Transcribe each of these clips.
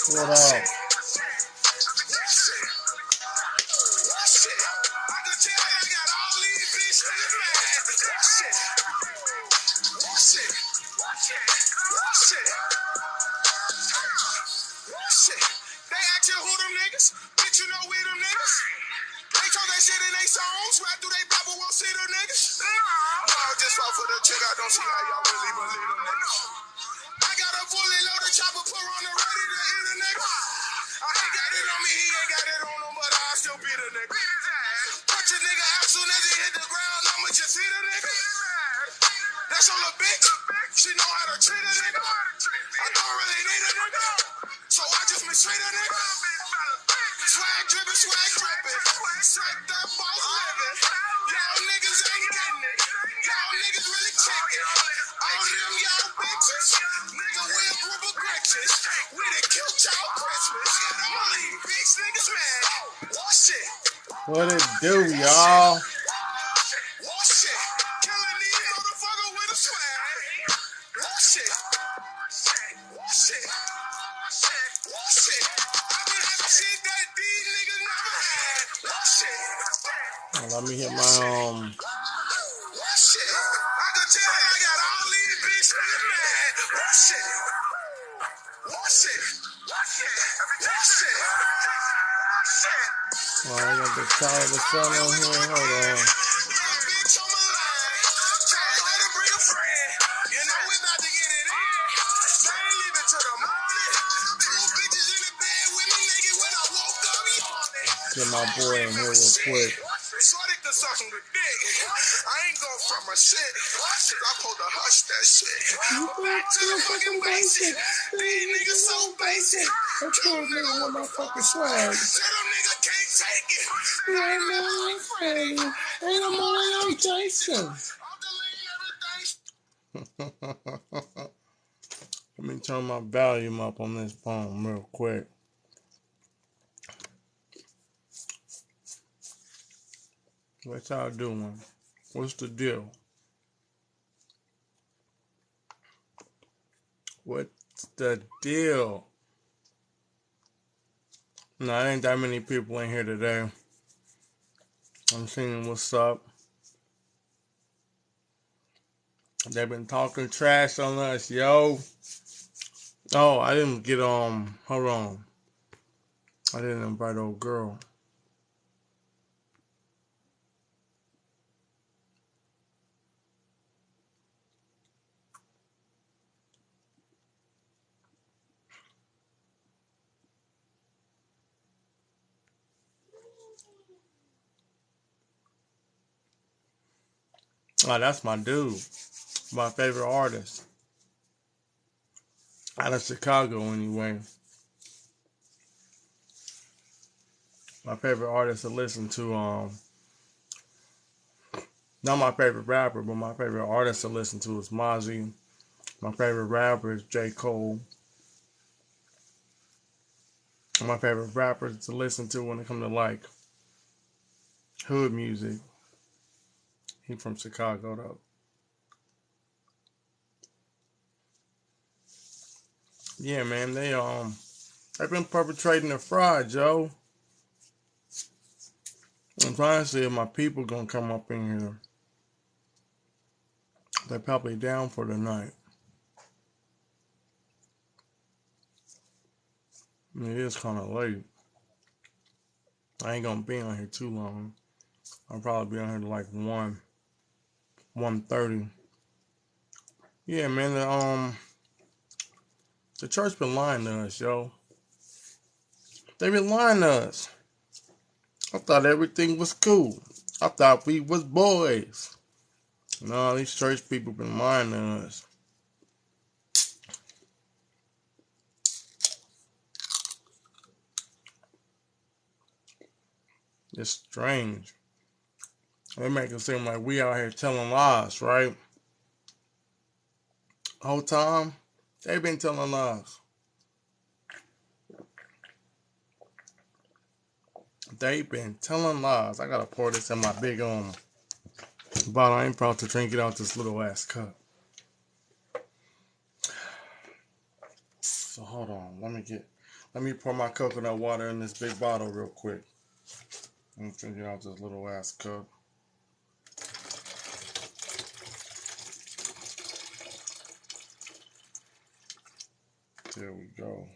What up? They ask you who them niggas, bitch, you know we them niggas. They told that shit in they songs, rap through they Bible, won't see them niggas. No, just fall for the chick, I don't see how y'all really believe them niggas. I got a fully loaded chopper, put on the ready to eat a nigga. I ain't got it on me, he ain't got it on him, but I still beat a nigga. Put your nigga out soon as he hit the ground, I'ma just hit a nigga. That's your little bitch, she know how to treat a nigga. I don't really need a nigga, so I just mistreat a nigga. Swag drippin', sacked up, boss living. Y'all niggas ain't getting it. Y'all niggas really chicken. All them y'all bitches, nigga, we a group of Grinches. We done killed y'all Christmas. All these bitch niggas mad. Shit. What it do, y'all? Shit. Killing these motherfuckers with a swag. Shit. Let me hit my I can tell I got all these bitch niggas mad. Oh, I got the side of the sun on here. Hold on. Get my boy in here real quick. I ain't going from my shit. I'm supposed to hush that shit. Back to the fucking basic. These niggas so basic. I'm trying to nigga with my fucking swag. Said them niggas can't take it. Ain't no like Freddy. Ain't no more like Jason. Let me turn my volume up on this phone real quick. What y'all doing? What's the deal? What's the deal? No, ain't that many people in here today. I'm seeing what's up. They've been talking trash on us, yo. Oh, I didn't get hold on. I didn't invite old girl. Oh, that's my dude. My favorite artist. Out of Chicago, anyway. My favorite artist to listen to, not my favorite rapper, but my favorite artist to listen to is Mozzie. My favorite rapper is J. Cole. My favorite rappers to listen to when it comes to, like, hood music. He from Chicago, though. Yeah, man, they've been perpetrating a fraud, Joe. I'm trying to see if my people gonna come up in here. They're probably down for the night. It is kind of late. I ain't gonna be on here too long. I'll probably be on here to like 1. 1:30. Yeah, man. The church been lying to us, yo. They been lying to us. I thought everything was cool. I thought we was boys. No, these church people been lying to us. It's strange. They make it seem like we out here telling lies, right? Whole time, they been telling lies. They been telling lies. I gotta pour this in my big bottle. I ain't proud to drink it out this little ass cup. So hold on. Let me pour my coconut water in this big bottle real quick. I'm drinking out this little ass cup. There we go.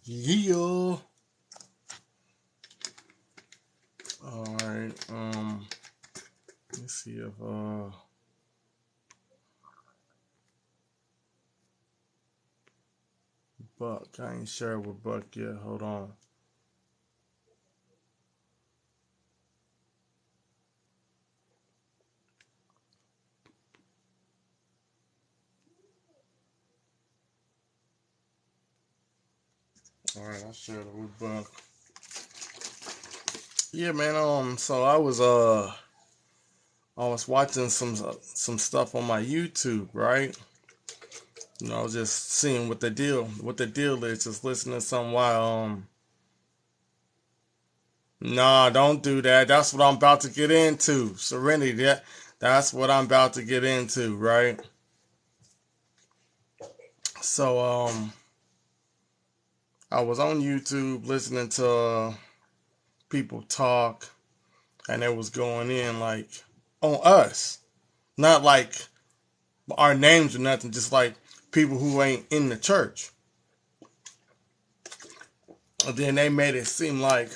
Yeah. Alright, let's see if Buck, I ain't sure with Buck yet. Hold on. Alright, I shared it with Buck. Yeah, man, so I was watching some stuff on my YouTube, right? You know, just seeing what the deal is, just listening to some while nah, don't do that. That's what I'm about to get into. Serenity, that's what I'm about to get into, right? So I was on YouTube listening to people talk, and it was going in like on us, not like our names or nothing, just like people who ain't in the church. And then they made it seem like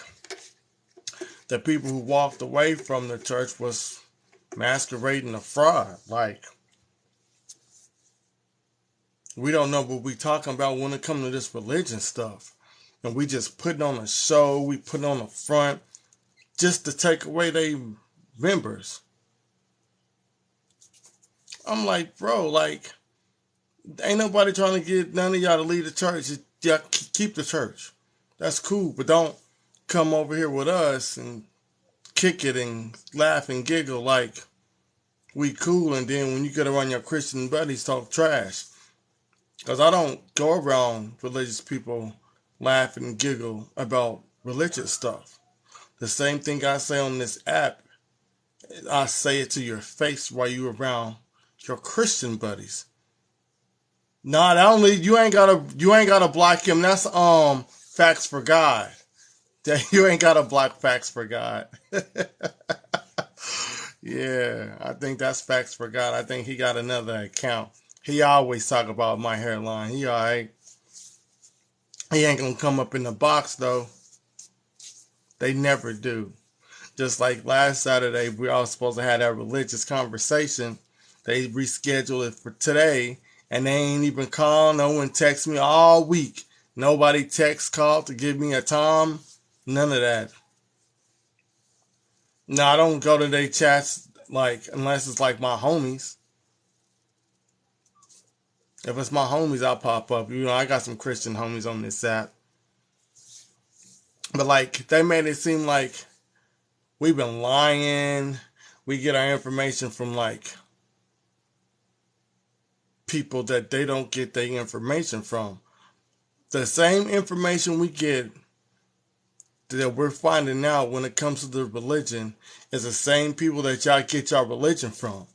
the people who walked away from the church was masquerading a fraud. Like, we don't know what we talking about when it comes to this religion stuff. And we just putting on a show, we put on a front just to take away their members. I'm like, bro, like, ain't nobody trying to get none of y'all to leave the church. Y'all keep the church. That's cool, but don't come over here with us and kick it and laugh and giggle like we cool, and then when you get around your Christian buddies talk trash. Because I don't go around religious people laugh and giggle about religious stuff. The same thing I say on this app, I say it to your face while you around your Christian buddies. Nah, that only you ain't gotta block him. That's facts for God. You ain't gotta block facts for God. Yeah, I think that's facts for God. I think he got another account. He always talk about my hairline. He alright. He ain't gonna come up in the box though. They never do. Just like last Saturday, we all supposed to have that religious conversation. They rescheduled it for today, and they ain't even call. No one text me all week. Nobody text, called to give me a time. None of that. No, I don't go to their chats like unless it's like my homies. If it's my homies, I'll pop up. You know, I got some Christian homies on this app. But like they made it seem like we've been lying. We get our information from like people that they don't get their information from. The same information we get that we're finding out when it comes to the religion is the same people that y'all get y'all religion from.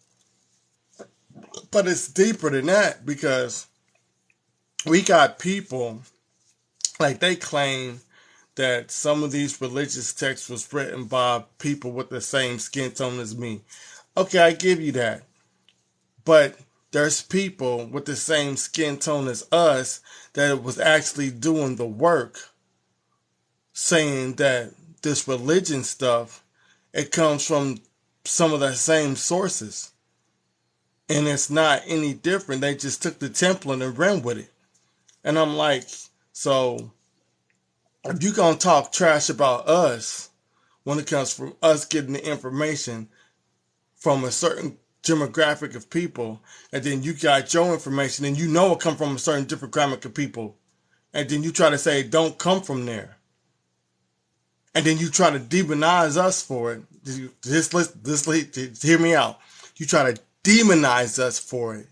But it's deeper than that because we got people like they claim that some of these religious texts was written by people with the same skin tone as me. Okay, I give you that. But there's people with the same skin tone as us that was actually doing the work saying that this religion stuff, it comes from some of the same sources. And it's not any different. They just took the template and ran with it. And I'm like, so if you gonna talk trash about us when it comes from us getting the information from a certain demographic of people, and then you got your information and you know it come from a certain demographic of people, and then you try to say it don't come from there, and then you try to demonize us for it. Just hear me out. You try to demonize us for it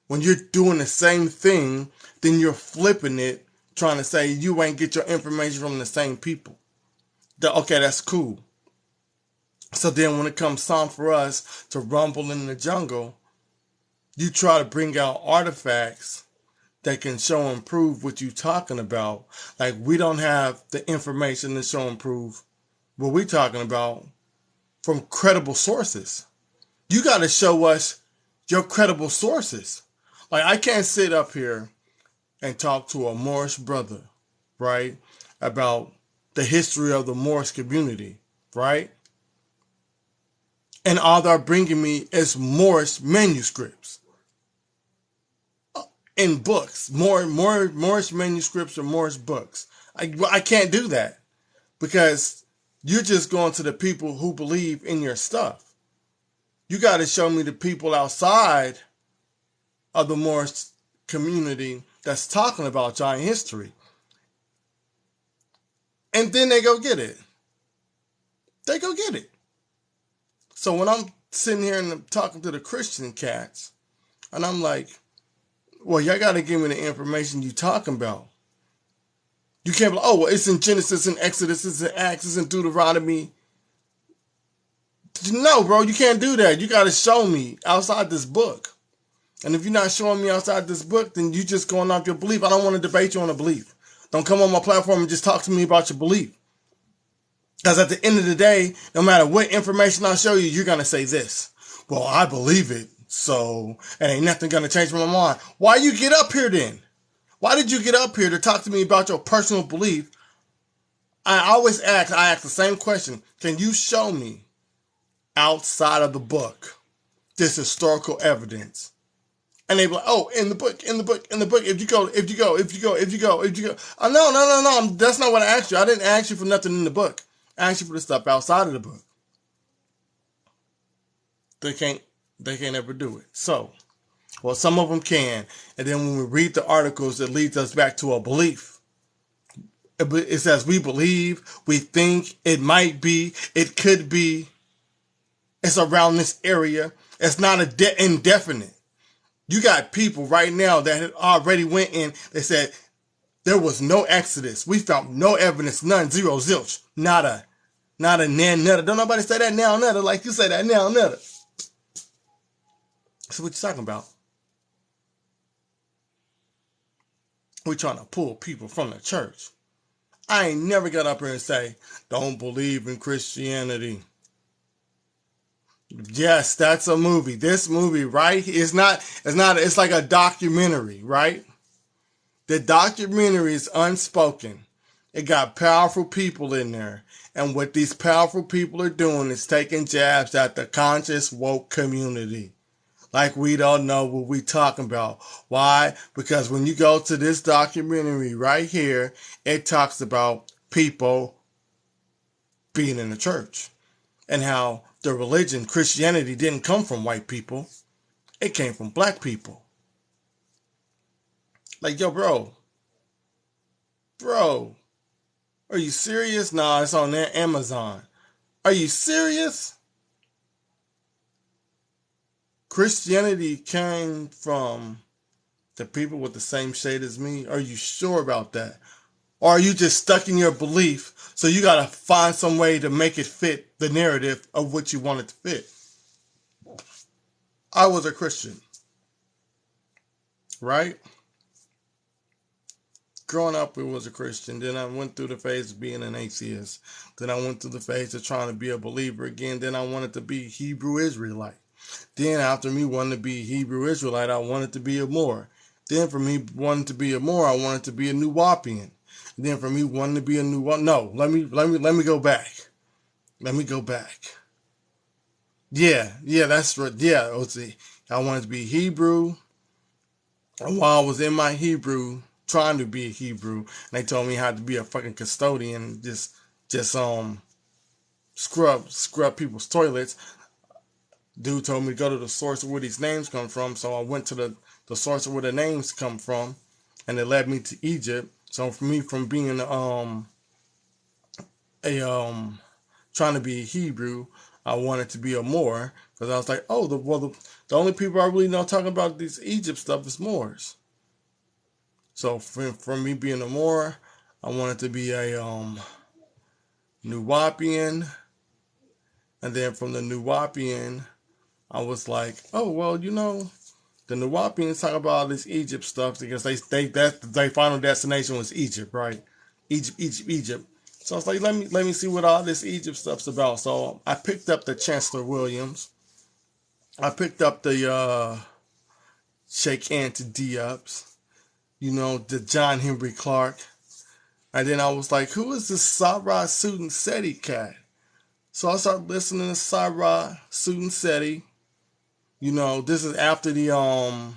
when you're doing the same thing. Then you're flipping it, trying to say you ain't get your information from the same people. Okay, that's cool. So then when it comes time for us to rumble in the jungle, you try to bring out artifacts that can show and prove what you're talking about. Like, we don't have the information to show and prove what we're talking about from credible sources. You got to show us your credible sources. Like, I can't sit up here and talk to a Moorish brother, right, about the history of the Moorish community, right? And all they're bringing me is Moorish manuscripts in books, more Moorish manuscripts or Moorish books. I can't do that because you're just going to the people who believe in your stuff. You got to show me the people outside of the Moorish community that's talking about giant history. And then they go get it. They go get it. So when I'm sitting here and talking to the Christian cats, and I'm like, well, y'all got to give me the information you talking about. You can't be like, oh, well, it's in Genesis and Exodus, it's in Acts, it's in Deuteronomy. No, bro, you can't do that. You got to show me outside this book. And if you're not showing me outside this book, then you just going off your belief. I don't want to debate you on a belief. Don't come on my platform and just talk to me about your belief. Because at the end of the day, no matter what information I show you, you're going to say this. Well, I believe it, so it ain't nothing going to change my mind. Why you get up here then? Why did you get up here to talk to me about your personal belief? I ask the same question. Can you show me outside of the book this historical evidence? And they be like, oh, in the book. If you go. Oh, no. That's not what I asked you. I didn't ask you for nothing in the book. I asked you for the stuff outside of the book. They can't ever do it. So, well, some of them can. And then when we read the articles, it leads us back to a belief. It says we believe, we think, it might be, it could be, it's around this area. It's not indefinite. You got people right now that had already went in. They said there was no Exodus. We found no evidence, none, zero, zilch, nada, nan, nada. Don't nobody say that now, nada, like you say that now, nada. So what you talking about? We're trying to pull people from the church. I ain't never got up here and say, don't believe in Christianity. Yes, that's a movie. This movie, right? It's like a documentary, right? The documentary is unspoken. It got powerful people in there. And what these powerful people are doing is taking jabs at the conscious woke community. Like we don't know what we talking about. Why? Because when you go to this documentary right here, it talks about people being in the church. And how the religion, Christianity, didn't come from white people. It came from black people. Like, yo, bro, are you serious? Nah, it's on there, Amazon. Are you serious? Christianity came from the people with the same shade as me? Are you sure about that? Or are you just stuck in your belief, so you gotta find some way to make it fit the narrative of what you want it to fit? I was a Christian, right? Growing up, I was a Christian. Then I went through the phase of being an atheist. Then I went through the phase of trying to be a believer again. Then I wanted to be Hebrew Israelite. Then after me wanting to be Hebrew Israelite, I wanted to be a Moor. Then for me wanting to be a Moor, I wanted to be a Nuwapian. Then for me wanting to be a no, let me go back. Let me go back. Yeah, that's right. Yeah, I wanted to be Hebrew. And while I was in my Hebrew, trying to be a Hebrew, and they told me how to be a fucking custodian, and just scrub people's toilets. Dude told me to go to the source of where these names come from, so I went to the source of where the names come from, and it led me to Egypt. So for me, from being a trying to be a Hebrew, I wanted to be a Moor because I was like, oh, the only people I really know talking about this Egypt stuff is Moors. So from me being a Moor, I wanted to be a Nuwapian, and then from the Nuwapian, I was like, oh well, the Nuwapians talk about all this Egypt stuff because their final destination was Egypt, right? Egypt. So I was like, let me see what all this Egypt stuff's about. So I picked up the Chancellor Williams. I picked up the Sheikh Anta Diop's, the John Henry Clark. And then I was like, who is this Sarah Sudin Seti cat? So I started listening to Sarah Sudin Seti. This is after the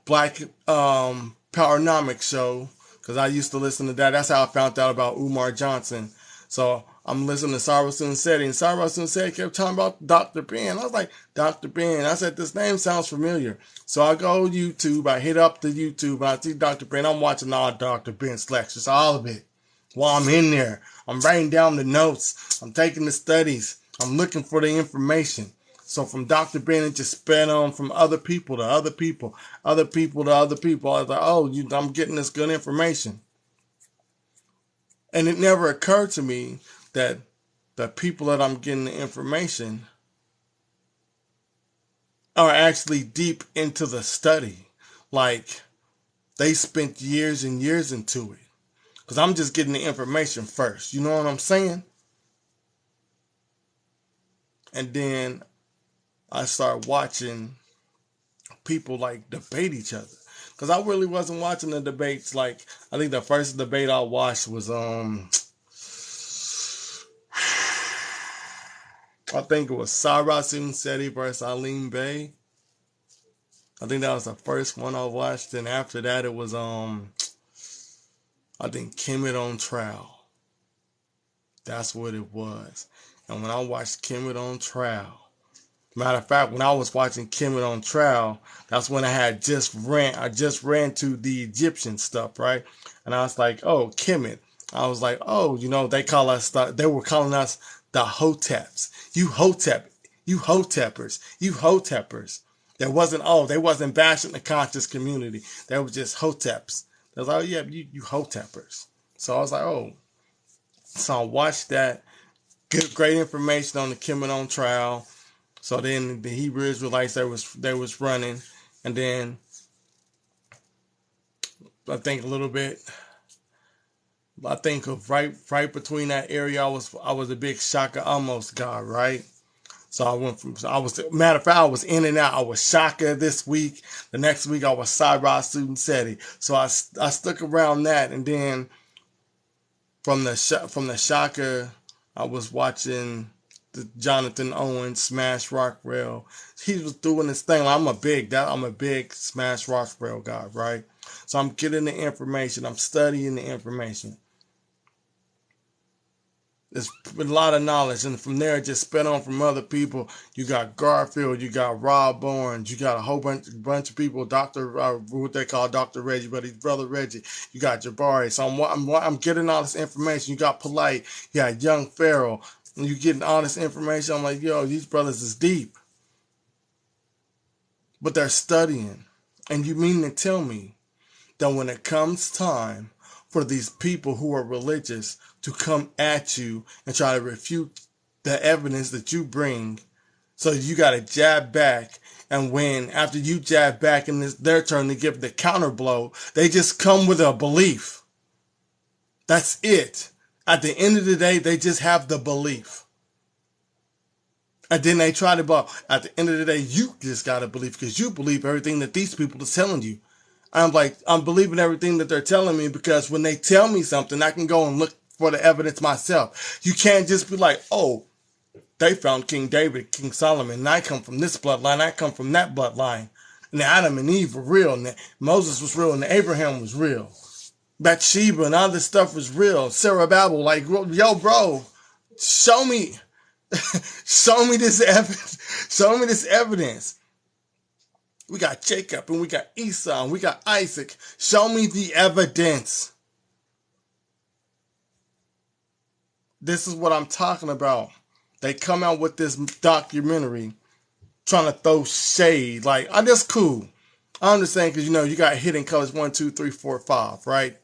Black Powernomics show, because I used to listen to that. That's how I found out about Umar Johnson. So I'm listening to Sarah Seti, and Sarah Seti kept talking about Dr. Ben. I was like, Dr. Ben. I said, this name sounds familiar. So I go YouTube, I hit up the YouTube, and I see Dr. Ben. I'm watching all Dr. Ben's lectures, all of it. While I'm in there, I'm writing down the notes. I'm taking the studies. I'm looking for the information. So from Dr. Ben, it just sped on from other people to other people, other people to other people. I was like, oh, I'm getting this good information. And it never occurred to me that the people that I'm getting the information are actually deep into the study. Like, they spent years and years into it. Because I'm just getting the information first. You know what I'm saying? And then I start watching people like debate each other. Because I really wasn't watching the debates. Like, I think the first debate I watched was I think it was Sarah Seti versus Aline Bay. I think that was the first one I watched. And after that it was I think Kemet on Trial. That's what it was. And when I watched Kemet on Trial, matter of fact, when I was watching Kemet on Trial, that's when I just ran to the Egyptian stuff, right? And I was like, oh, Kemet. I was like, oh, they were calling us the Hoteps. You Hotepers. They wasn't bashing the conscious community. They were just Hoteps. They was like, oh yeah, you Hotepers. So I was like, oh. So I watched that. Good, great information on the Kemet on Trial. So then the Hebrew Israelites they was running, and then I think of right between that area I was a big Shaka Amos guy, right? So matter of fact, I was in and out. I was Shaka this week. The next week I was Cyrus Student Seti. So I stuck around that, and then from the Shaka, I was watching the Jonathan Owens Smash Rock Rail. He was doing this thing. I'm a big Smash Rock Rail guy, right? So I'm getting the information. I'm studying the information. There's a lot of knowledge, and from there it just sped on from other people. You got Garfield, you got Rob Barnes, you got a whole bunch of people. What they call Dr. Reggie, but his brother Reggie. You got Jabari. So I'm getting all this information. You got Polite, you got Young Pharaoh. And you getting all this information. I'm like, yo, these brothers is deep, but they're studying. And you mean to tell me that when it comes time for these people who are religious to come at you and try to refute the evidence that you bring, so you got to jab back, and when after you jab back and it's their turn to give the counter blow, they just come with a belief. That's it. At the end of the day, they just have the belief. And then they try to blow. At the end of the day, you just got to believe because you believe everything that these people are telling you. I'm believing everything that they're telling me because when they tell me something, I can go and look for the evidence myself. You can't just be like, oh, They found King David, King Solomon, and I come from this bloodline, I come from that bloodline. And Adam and Eve were real, and Moses was real, and Abraham was real. Bathsheba and all this stuff was real. Sarah Babel, like, yo, bro, show me, show me this evidence. Show me this evidence. We got Jacob and we got Esau and we got Isaac. Show me the evidence. This is what I'm talking about. They come out with this documentary trying to throw shade. Like, oh, that's cool. I understand because, you got hidden colors 1, 2, 3, 4, 5, right?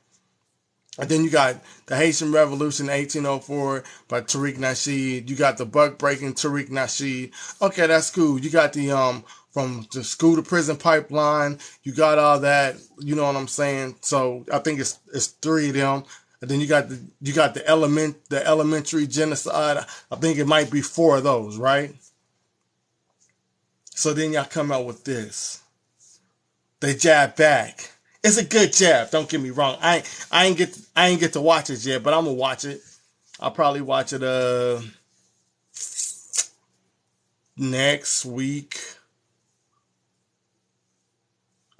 And then you got the Haitian Revolution 1804 by Tariq Nasheed. You got the buck breaking Tariq Nasheed. Okay, that's cool. You got the from the school to prison pipeline. You got all that. You know what I'm saying? So I think it's 3 of them. And then you got the elementary genocide. I think it might be 4 of those, right? So then y'all come out with this. They jab back. It's a good jab. Don't get me wrong. I ain't get to watch it yet, but I'm gonna watch it. I'll probably watch it next week.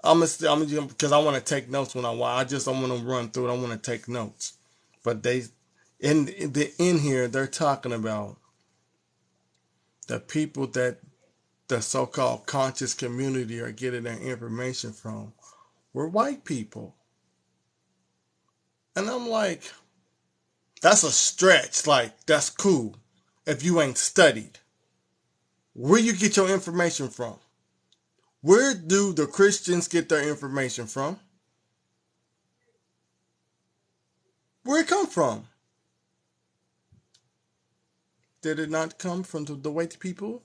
I'm gonna because I want to take notes when I watch. I just don't want to run through it. I want to take notes. But in here they're talking about the people that the so-called conscious community are getting their information from were white people. And I'm like, that's a stretch. Like, that's cool if you ain't studied. Where you get your information from? Where do the Christians get their information from? Where it come from? Did it not come from the white people?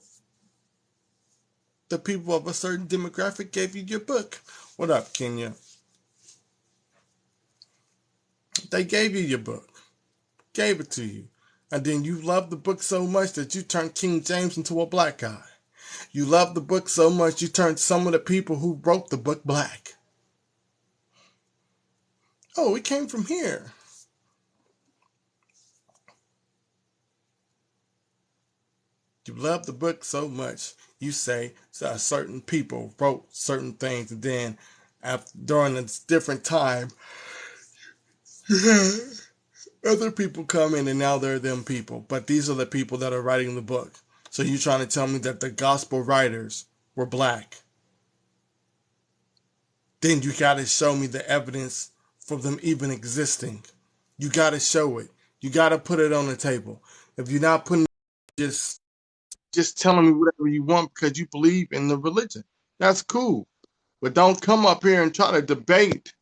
The people of a certain demographic gave you your book. What up, Kenya? They gave you your book. Gave it to you. And then you loved the book so much that you turned King James into a black guy. You loved the book so much you turned some of the people who wrote the book black. Oh, it came from here. You love the book so much, you say certain people wrote certain things, and then during a different time, other people come in and now they're them people. But these are the people that are writing the book. So you're trying to tell me that the gospel writers were black. Then you got to show me the evidence for them even existing. You got to show it. You got to put it on the table. If you're not putting it, just telling me whatever you want because you believe in the religion. That's cool. But don't come up here and try to debate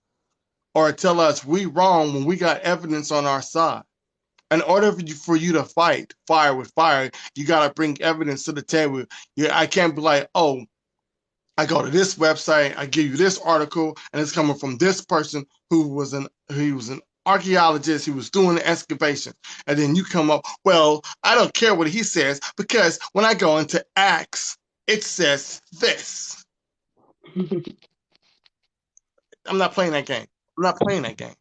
or tell us we wrong when we got evidence on our side. In order for you to fight fire with fire, you got to bring evidence to the table. I can't be like, oh, I go to this website, I give you this article, and it's coming from this person who was an archaeologist, he was doing the excavation. And then you come up, well, I don't care what he says, because when I go into Acts, it says this. I'm not playing that game. I'm not playing that game.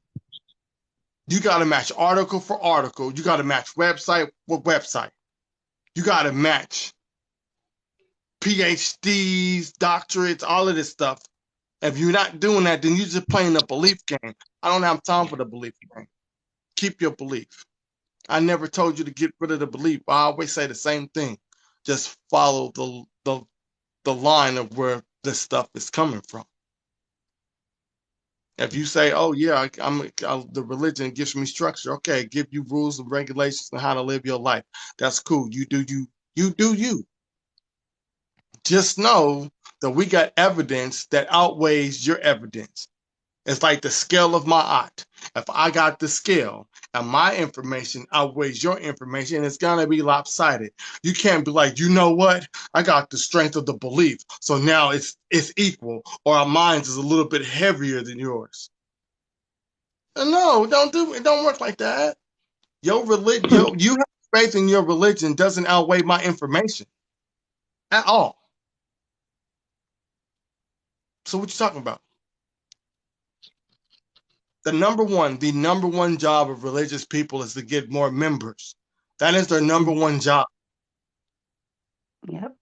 You got to match article for article. You got to match website with website. You got to match PhDs, doctorates, all of this stuff. If you're not doing that, then you're just playing the belief game. I don't have time for the belief game. Keep your belief. I never told you to get rid of the belief. I always say the same thing. Just follow the line of where this stuff is coming from. If you say, oh, yeah, the religion gives me structure. Okay, give you rules and regulations on how to live your life. That's cool. You do you. You do you. Just know that we got evidence that outweighs your evidence. It's like the scale of my art. If I got the scale and my information outweighs your information, it's going to be lopsided. You can't be like, you know what? I got the strength of the belief. So now it's equal, or our minds is a little bit heavier than yours. No, it don't work like that. Your religion, you have faith in your religion doesn't outweigh my information at all. So what you talking about? The number one job of religious people is to get more members. That is their number one job. Yep.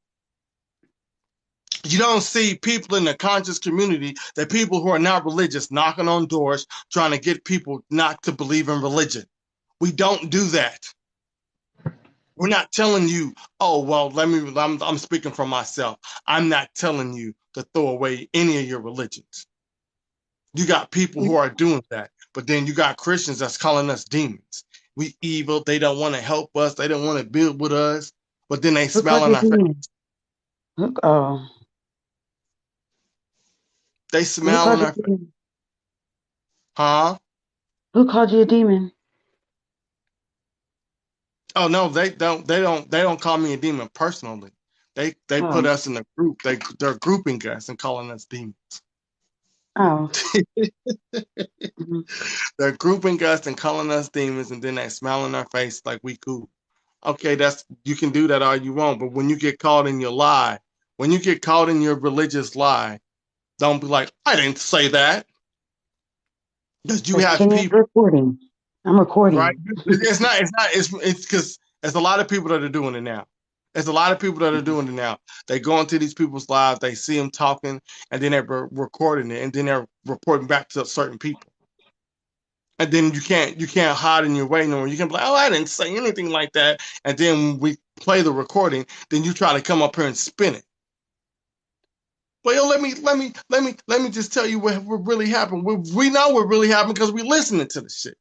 You don't see people in the conscious community, the people who are not religious, knocking on doors, trying to get people not to believe in religion. We don't do that. We're not telling you, oh, well, I'm speaking for myself. I'm not telling you to throw away any of your religions. You got people who are doing that, but then you got Christians that's calling us demons. We evil. They don't want to help us. They don't want to build with us. But then they Who smile called on you a our face. demon? Oh, They who smile called on you our a face. demon? Huh? Who called you a demon? Oh no, they don't call me a demon personally. They put Oh, us in a group. They're grouping us and calling us demons. oh. Mhm. They're grouping us and calling us demons, and then they smile on our face like we cool. Okay, that's you can do that all you want, but when you get caught in your lie, when you get caught in your religious lie, don't be like, I didn't say that. Because you have Continue people, recording. I'm right? recording. It's because there's a lot of people that are doing it now. There's a lot of people that are doing it now. They go into these people's lives, they see them talking, and then they're recording it, and then they're reporting back to certain people. And then you can't hide in your way no more. You can be like, oh, I didn't say anything like that. And then when we play the recording, then you try to come up here and spin it. Well, yo, let me just tell you what really happened. We know what really happened because we listening to the shit.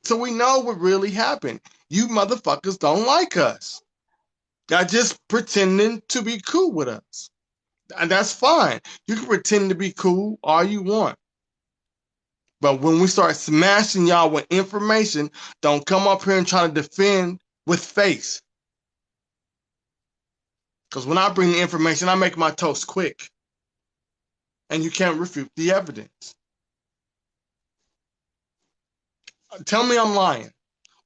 So we know what really happened. You motherfuckers don't like us. Y'all just pretending to be cool with us. And that's fine. You can pretend to be cool all you want. But when we start smashing y'all with information, don't come up here and try to defend with face. Because when I bring the information, I make my toast quick. And you can't refute the evidence. Tell me I'm lying.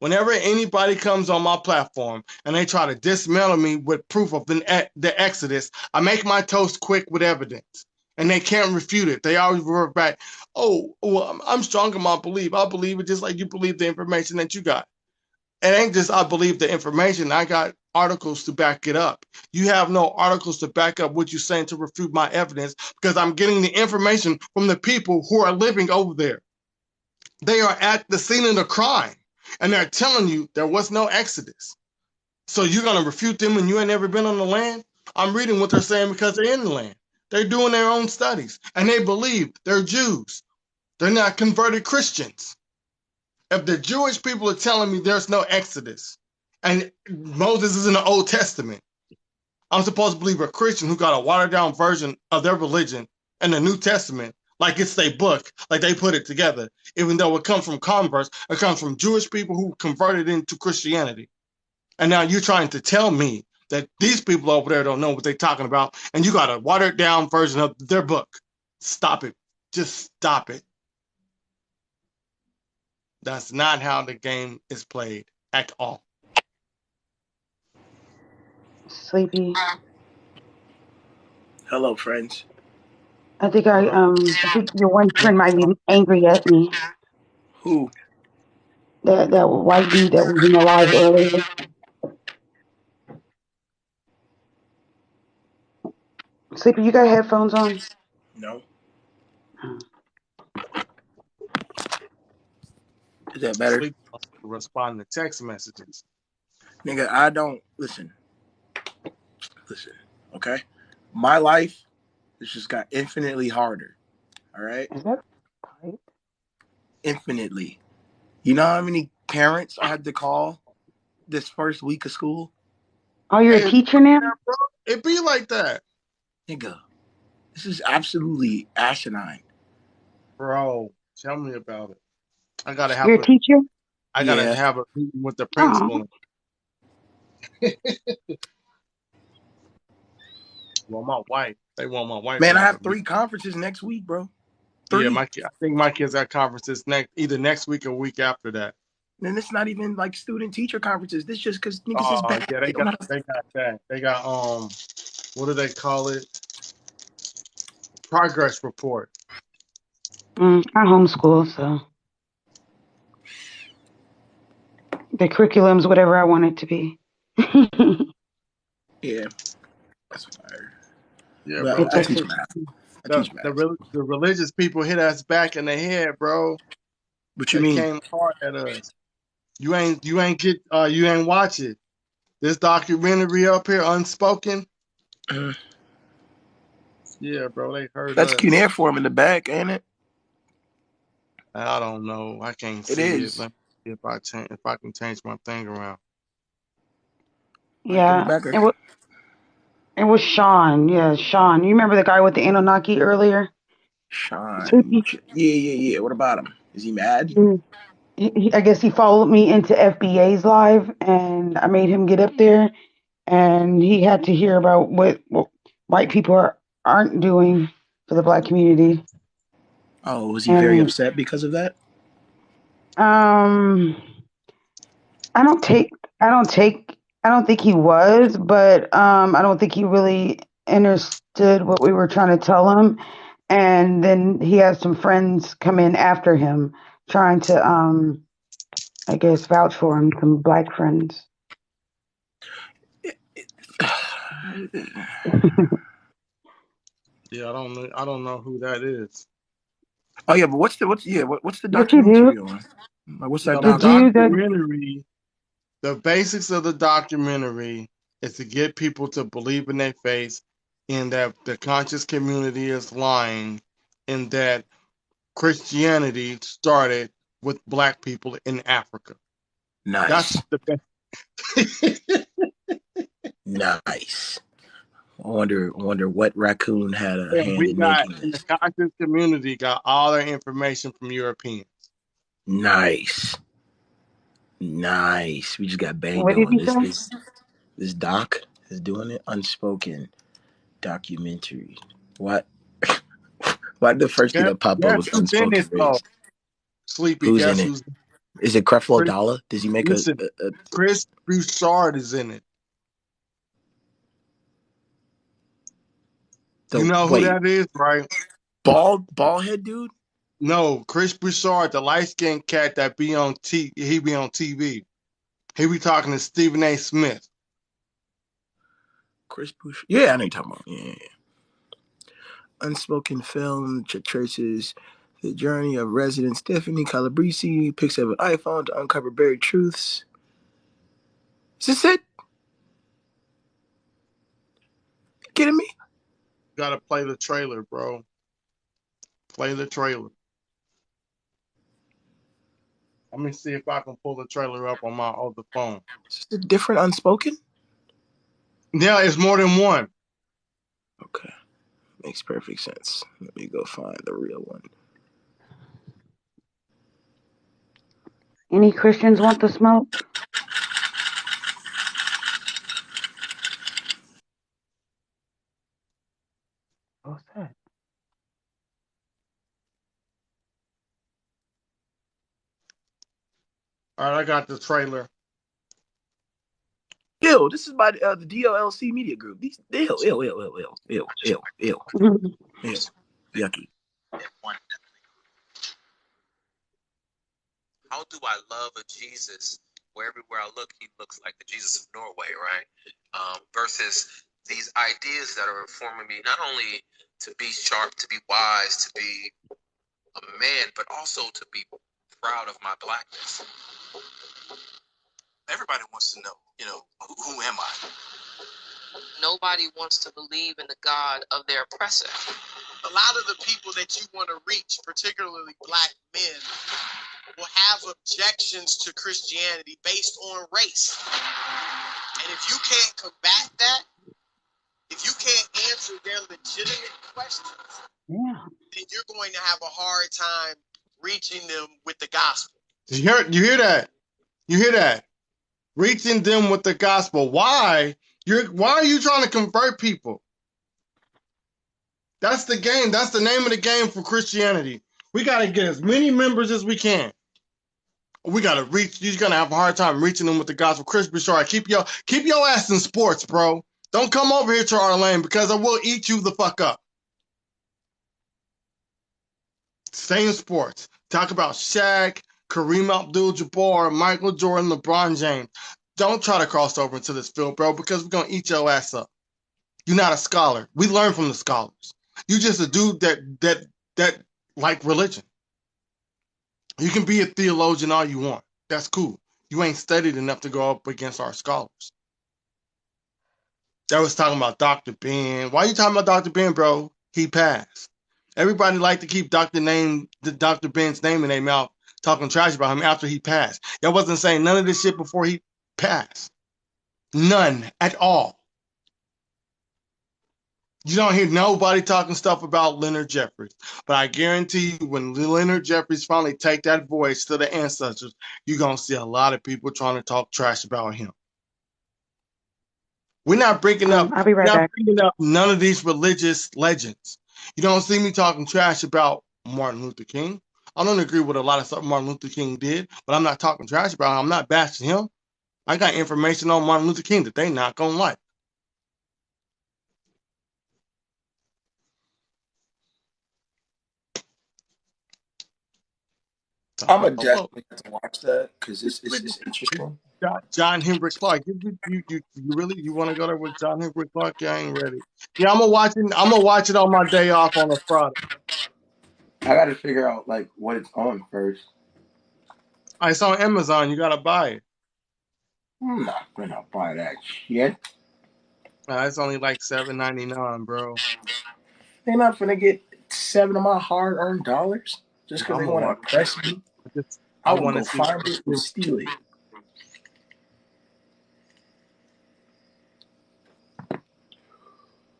Whenever anybody comes on my platform and they try to dismantle me with proof of the Exodus, I make my toast quick with evidence. And they can't refute it. They always revert back, oh, well, I'm strong in my belief. I believe it just like you believe the information that you got. It ain't just I believe the information. I got articles to back it up. You have no articles to back up what you're saying to refute my evidence because I'm getting the information from the people who are living over there. They are at the scene of the crime and they're telling you there was no Exodus. So you're going to refute them when you ain't never been on the land? I'm reading what they're saying because they're in the land. They're doing their own studies and they believe they're Jews. They're not converted Christians. If the Jewish people are telling me there's no Exodus and Moses is in the Old Testament, I'm supposed to believe a Christian who got a watered down version of their religion in the New Testament, like it's their book, like they put it together, even though it comes from converts, it comes from Jewish people who converted into Christianity. And now you're trying to tell me that these people over there don't know what they're talking about, and you got a watered down version of their book. Stop it. Just stop it. That's not how the game is played at all. Sleepy. Hello, friends. I think What up? I think your one friend might be angry at me. Who? That white dude that was in the live earlier. Sleepy, you got headphones on? No. Oh. Is that better? Sleep respond to text messages. Nigga, I don't listen. Listen. Okay? My life has just got infinitely harder. All right? Is that pipe? Infinitely. You know how many parents I had to call this first week of school? Oh, you're a Hey, teacher now? bro, it be like that, Nigga, this is absolutely asinine. bro. Tell me about it. I gotta You're have a a, teacher? I gotta Yeah. have a meeting with the Oh, principal. Well, my wife. They want my wife to Man, I have a have meeting. 3 conferences next week, bro. Yeah, 3. I think my kids got conferences either next week or week after that. And it's not even like student teacher conferences. This just because niggas is bad. Yeah, They don't know how to. they got that. They got what do they call it? Progress report. I homeschool, so the curriculum's whatever I want it to be. Yeah, that's fire. Yeah, But bro. Get I the teach math. I The teach the, math. rel- the religious people hit us back in the head, bro. What you They mean? came hard at us. You ain't watch it. This documentary up here, Unspoken. Uh, Yeah, bro, they hurt that's us. cuneiform in the back, ain't it? I don't know. I can't It see it. is. Let me see if I can change my thing around. Like in the yeah. back. It was Sean. Yeah, Sean. You remember the guy with the Anunnaki earlier? Sean. Spooky. Yeah. What about him? Is he mad? Mm. I guess he followed me into FBA's live, and I made him get up there, and he had to hear about what white people aren't doing for the black community. Oh, was he very And upset because of that? um, I don't take, I don't take, I don't think he was, but I don't think he really understood what we were trying to tell him. And then he had some friends come in after him, trying to, I guess, vouch for him. Some black friends. Yeah, I don't know who that is. Oh yeah, but what's the Yes, you do. documentary on? Like, what's that The The doc on? dude that documentary, the basics of the documentary is to get people to believe in their faith, and that the conscious community is lying, and that Christianity started with black people in Africa. That's Nice, the best. nice. I wonder what raccoon had a hand in making And the this. conscious community got all their information from Europeans. Nice, nice. We just got banged what did on. he This say? this this doc is doing it. Unspoken documentary. What? Why did the first thing Guess, that popped up guess was who's in unspoken this though? race? Sleepy. Who's in Guess it? who's Is it Creflo Chris? Dollar? Does he make Listen, a Chris Broussard is in it. You the know who wait that is, right? bald head dude? No, Chris Broussard, the light skinned cat that be on he be on TV. He be talking to Stephen A. Smith. Chris Bush? Yeah, I know you're talking about. Yeah. Unspoken film traces the journey of resident Stephanie Calabrese picks up an iPhone to uncover buried truths. Is this it? You kidding me? Gotta play the trailer, bro. Play the trailer. Let me see if I can pull the trailer up on my other phone. Is this a different Unspoken? Yeah, it's more than one. Okay, makes perfect sense. Let me go find the real one. Any Christians want the smoke? What's that? All right, I got the trailer. Ew, this is by the DLLC Media Group. These ew, yucky. How do I love a Jesus where everywhere I look, he looks like the Jesus of Norway, right? Versus these ideas that are informing me not only to be sharp, to be wise, to be a man, but also to be proud of my blackness. Everybody wants to know, who am I? Nobody wants to believe in the God of their oppressor. A lot of the people that you want to reach, particularly black men, will have objections to Christianity based on race. And if you can't combat that, if you can't answer their legitimate questions, Yeah. then you're going to have a hard time reaching them with the gospel. You hear that? You hear that? Reaching them with the gospel. Why? Why are you trying to convert people? That's the game. That's the name of the game for Christianity. We got to get as many members as we can. We got to reach. You're gonna have a hard time reaching them with the gospel. Chris Bouchard, keep your ass in sports, bro. Don't come over here to our lane because I will eat you the fuck up. Stay in sports. Talk about Shaq, Kareem Abdul-Jabbar, Michael Jordan, LeBron James. don't try to cross over into this field, bro, because we're gonna eat your ass up. You're not a scholar. We learn from the scholars. You just a dude that like religion. You can be a theologian all you want. That's cool. You ain't studied enough to go up against our scholars. That was talking about Dr. Ben. Why are you talking about Dr. Ben, bro? He passed. Everybody like to keep Dr. Ben's name in their mouth, talking trash about him after he passed. Y'all wasn't saying none of this shit before he passed. None at all. You don't hear nobody talking stuff about Leonard Jeffries. But I guarantee you, when Leonard Jeffries finally take that voice to the ancestors, you're going to see a lot of people trying to talk trash about him. We're not bringing up, I'll be right not back. bringing up none of these religious legends. You don't see me talking trash about Martin Luther King. I don't agree with a lot of stuff Martin Luther King did, but I'm not talking trash about him. I'm not bashing him. I got information on Martin Luther King that they not going to like. I'm gonna Well, definitely have to watch that because it's interesting. John Henry Clark. You really you want to go there with John Henry Clark? I ain't ready. Yeah, I'm gonna watch it. I'm gonna watch it on my day off on a Friday. I got to figure out like what it's on first. It's on Amazon. You gotta buy it. I'm not gonna buy that shit. It's only like $7.99, bro. They're not gonna get 7 of my hard-earned dollars just because I'm they gonna want to watch. oppress me. I I will want to go see what find they it and do. steal it.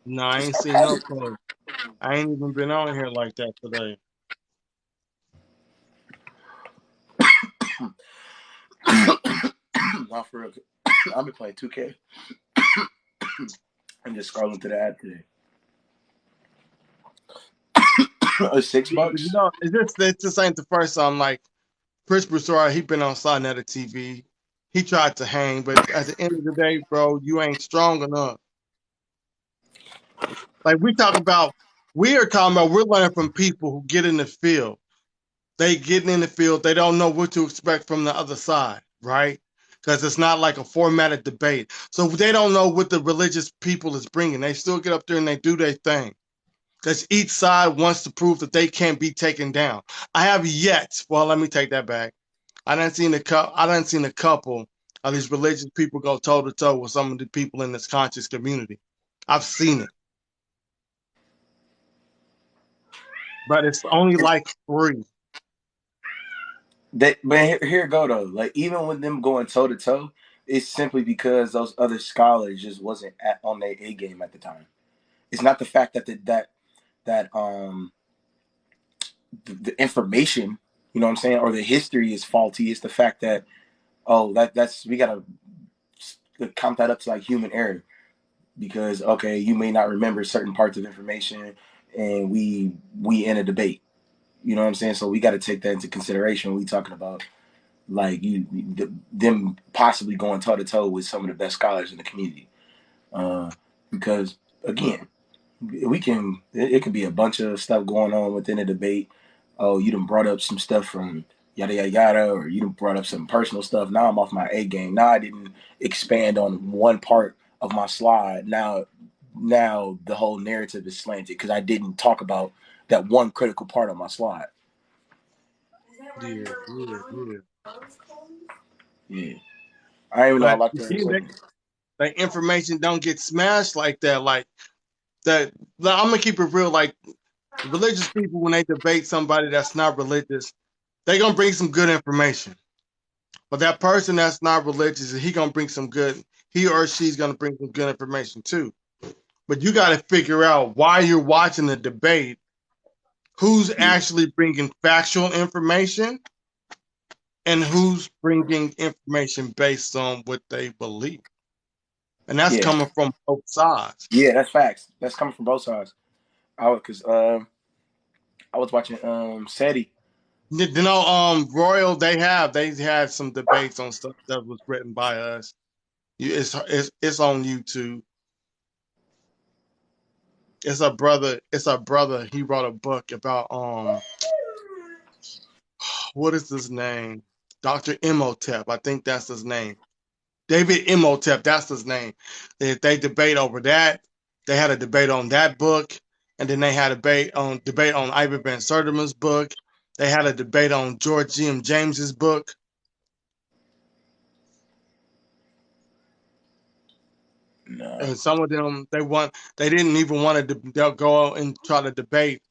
No, I ain't I seen no probably play. I ain't even been on here like that today. not for real. I've been playing 2K. I'm just scrolling through the app today. Six Yeah, but bucks. it just ain't the first time. Like Chris Broussard, he been on side net of TV. He tried to hang, but at the end of the day, bro, you ain't strong enough. Like we are talking about, we're learning from people who get in the field. They getting in the field, they don't know what to expect from the other side, right? Because it's not like a formatted debate. So they don't know what the religious people is bringing. They still get up there and they do their thing. Because each side wants to prove that they can't be taken down. I have yet, well, let me take that back. I done seen a couple of these religious people go toe to toe with some of the people in this conscious community. I've seen it, but it's only like three. But here go though. Like even with them going toe to toe, it's simply because those other scholars just wasn't on their A game at the time. It's not the fact that the information, you know what I'm saying, or the history is faulty. It's the fact that that's we gotta count that up to like human error because okay, you may not remember certain parts of information, and we in a debate. You know what I'm saying? So we got to take that into consideration when we talking about like them possibly going toe to toe with some of the best scholars in the community. Because again, it can be a bunch of stuff going on within a debate. Oh, you done brought up some stuff from yada yada yada, or you done brought up some personal stuff. Now I'm off my A game. Now I didn't expand on one part of my slide. Now the whole narrative is slanted because I didn't talk about that one critical part of my slide. Yeah, yeah, yeah. Yeah, I don't even know how But like that again, second. that information don't get smashed like that. Like that, I'm gonna keep it real. Like religious people, when they debate somebody that's not religious, they gonna bring some good information. But that person that's not religious, he gonna bring some good. He or she's gonna bring some good information too. But you got to figure out why you're watching the debate. Who's Yeah, actually bringing factual information and who's bringing information based on what they believe, and that's yeah, coming from both sides. yeah. That's facts. That's coming from both sides. I was watching SETI. Royal, they had some debates on stuff that was written by us. It's on YouTube. It's a brother. He wrote a book about what is his name? Dr. Imhotep. I think that's his name. David Imhotep, that's his name. They debate over that. They had a debate on that book, and then they had a debate on Ivan Van Sertima's book. They had a debate on George G. M. James's book. Nah, And some of them they didn't even want to they'll go out and try to debate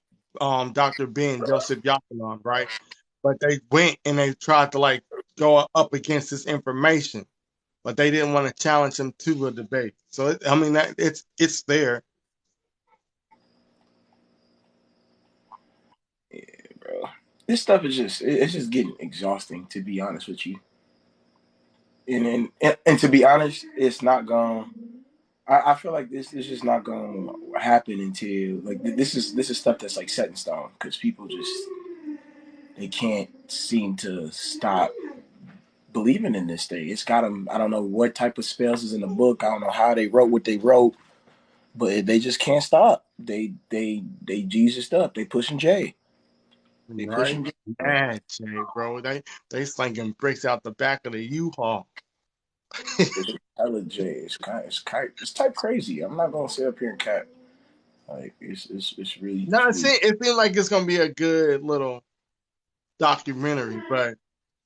Dr. Ben Joseph Yakinon, right? But they went and they tried to like go up against this information, but they didn't want to challenge him to a debate. So I mean it's there. bro. This stuff is it's just getting exhausting, to be honest with you. And to be honest, it's not going. I feel like this is just not going to happen until like this is stuff that's like set in stone because people just they can't seem to stop believing in this thing. It's got them. I don't know what type of spells is in the book. I don't know how they wrote what they wrote, but they just can't stop. They Jesus up. They pushing Jay. They Right? pushing Jay. Mad Jay, bro. They slinging bricks out the back of the U-Haul. It's hella Jay. It's type crazy. I'm not gonna sit up here and cap. Like No, it's it really. seems like it's gonna be a good little documentary, but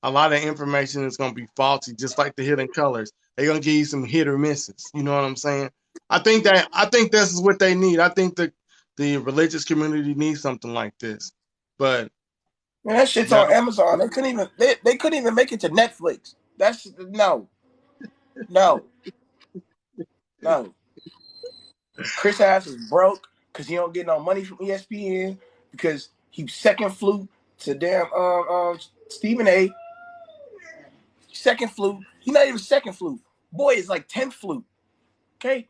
a lot of information is gonna be faulty, just like the Hidden Colors. They're gonna give you some hit or misses. You know what I'm saying? I think this is what they need. I think the religious community needs something like this. But Man, that shit's now, on Amazon. They couldn't even make it to Netflix. That's no no. Chris Ass is broke because he don't get no money from ESPN because he second flew to damn Stephen A. Second flew. He not even second flew. Boy is like 10th flew. Okay.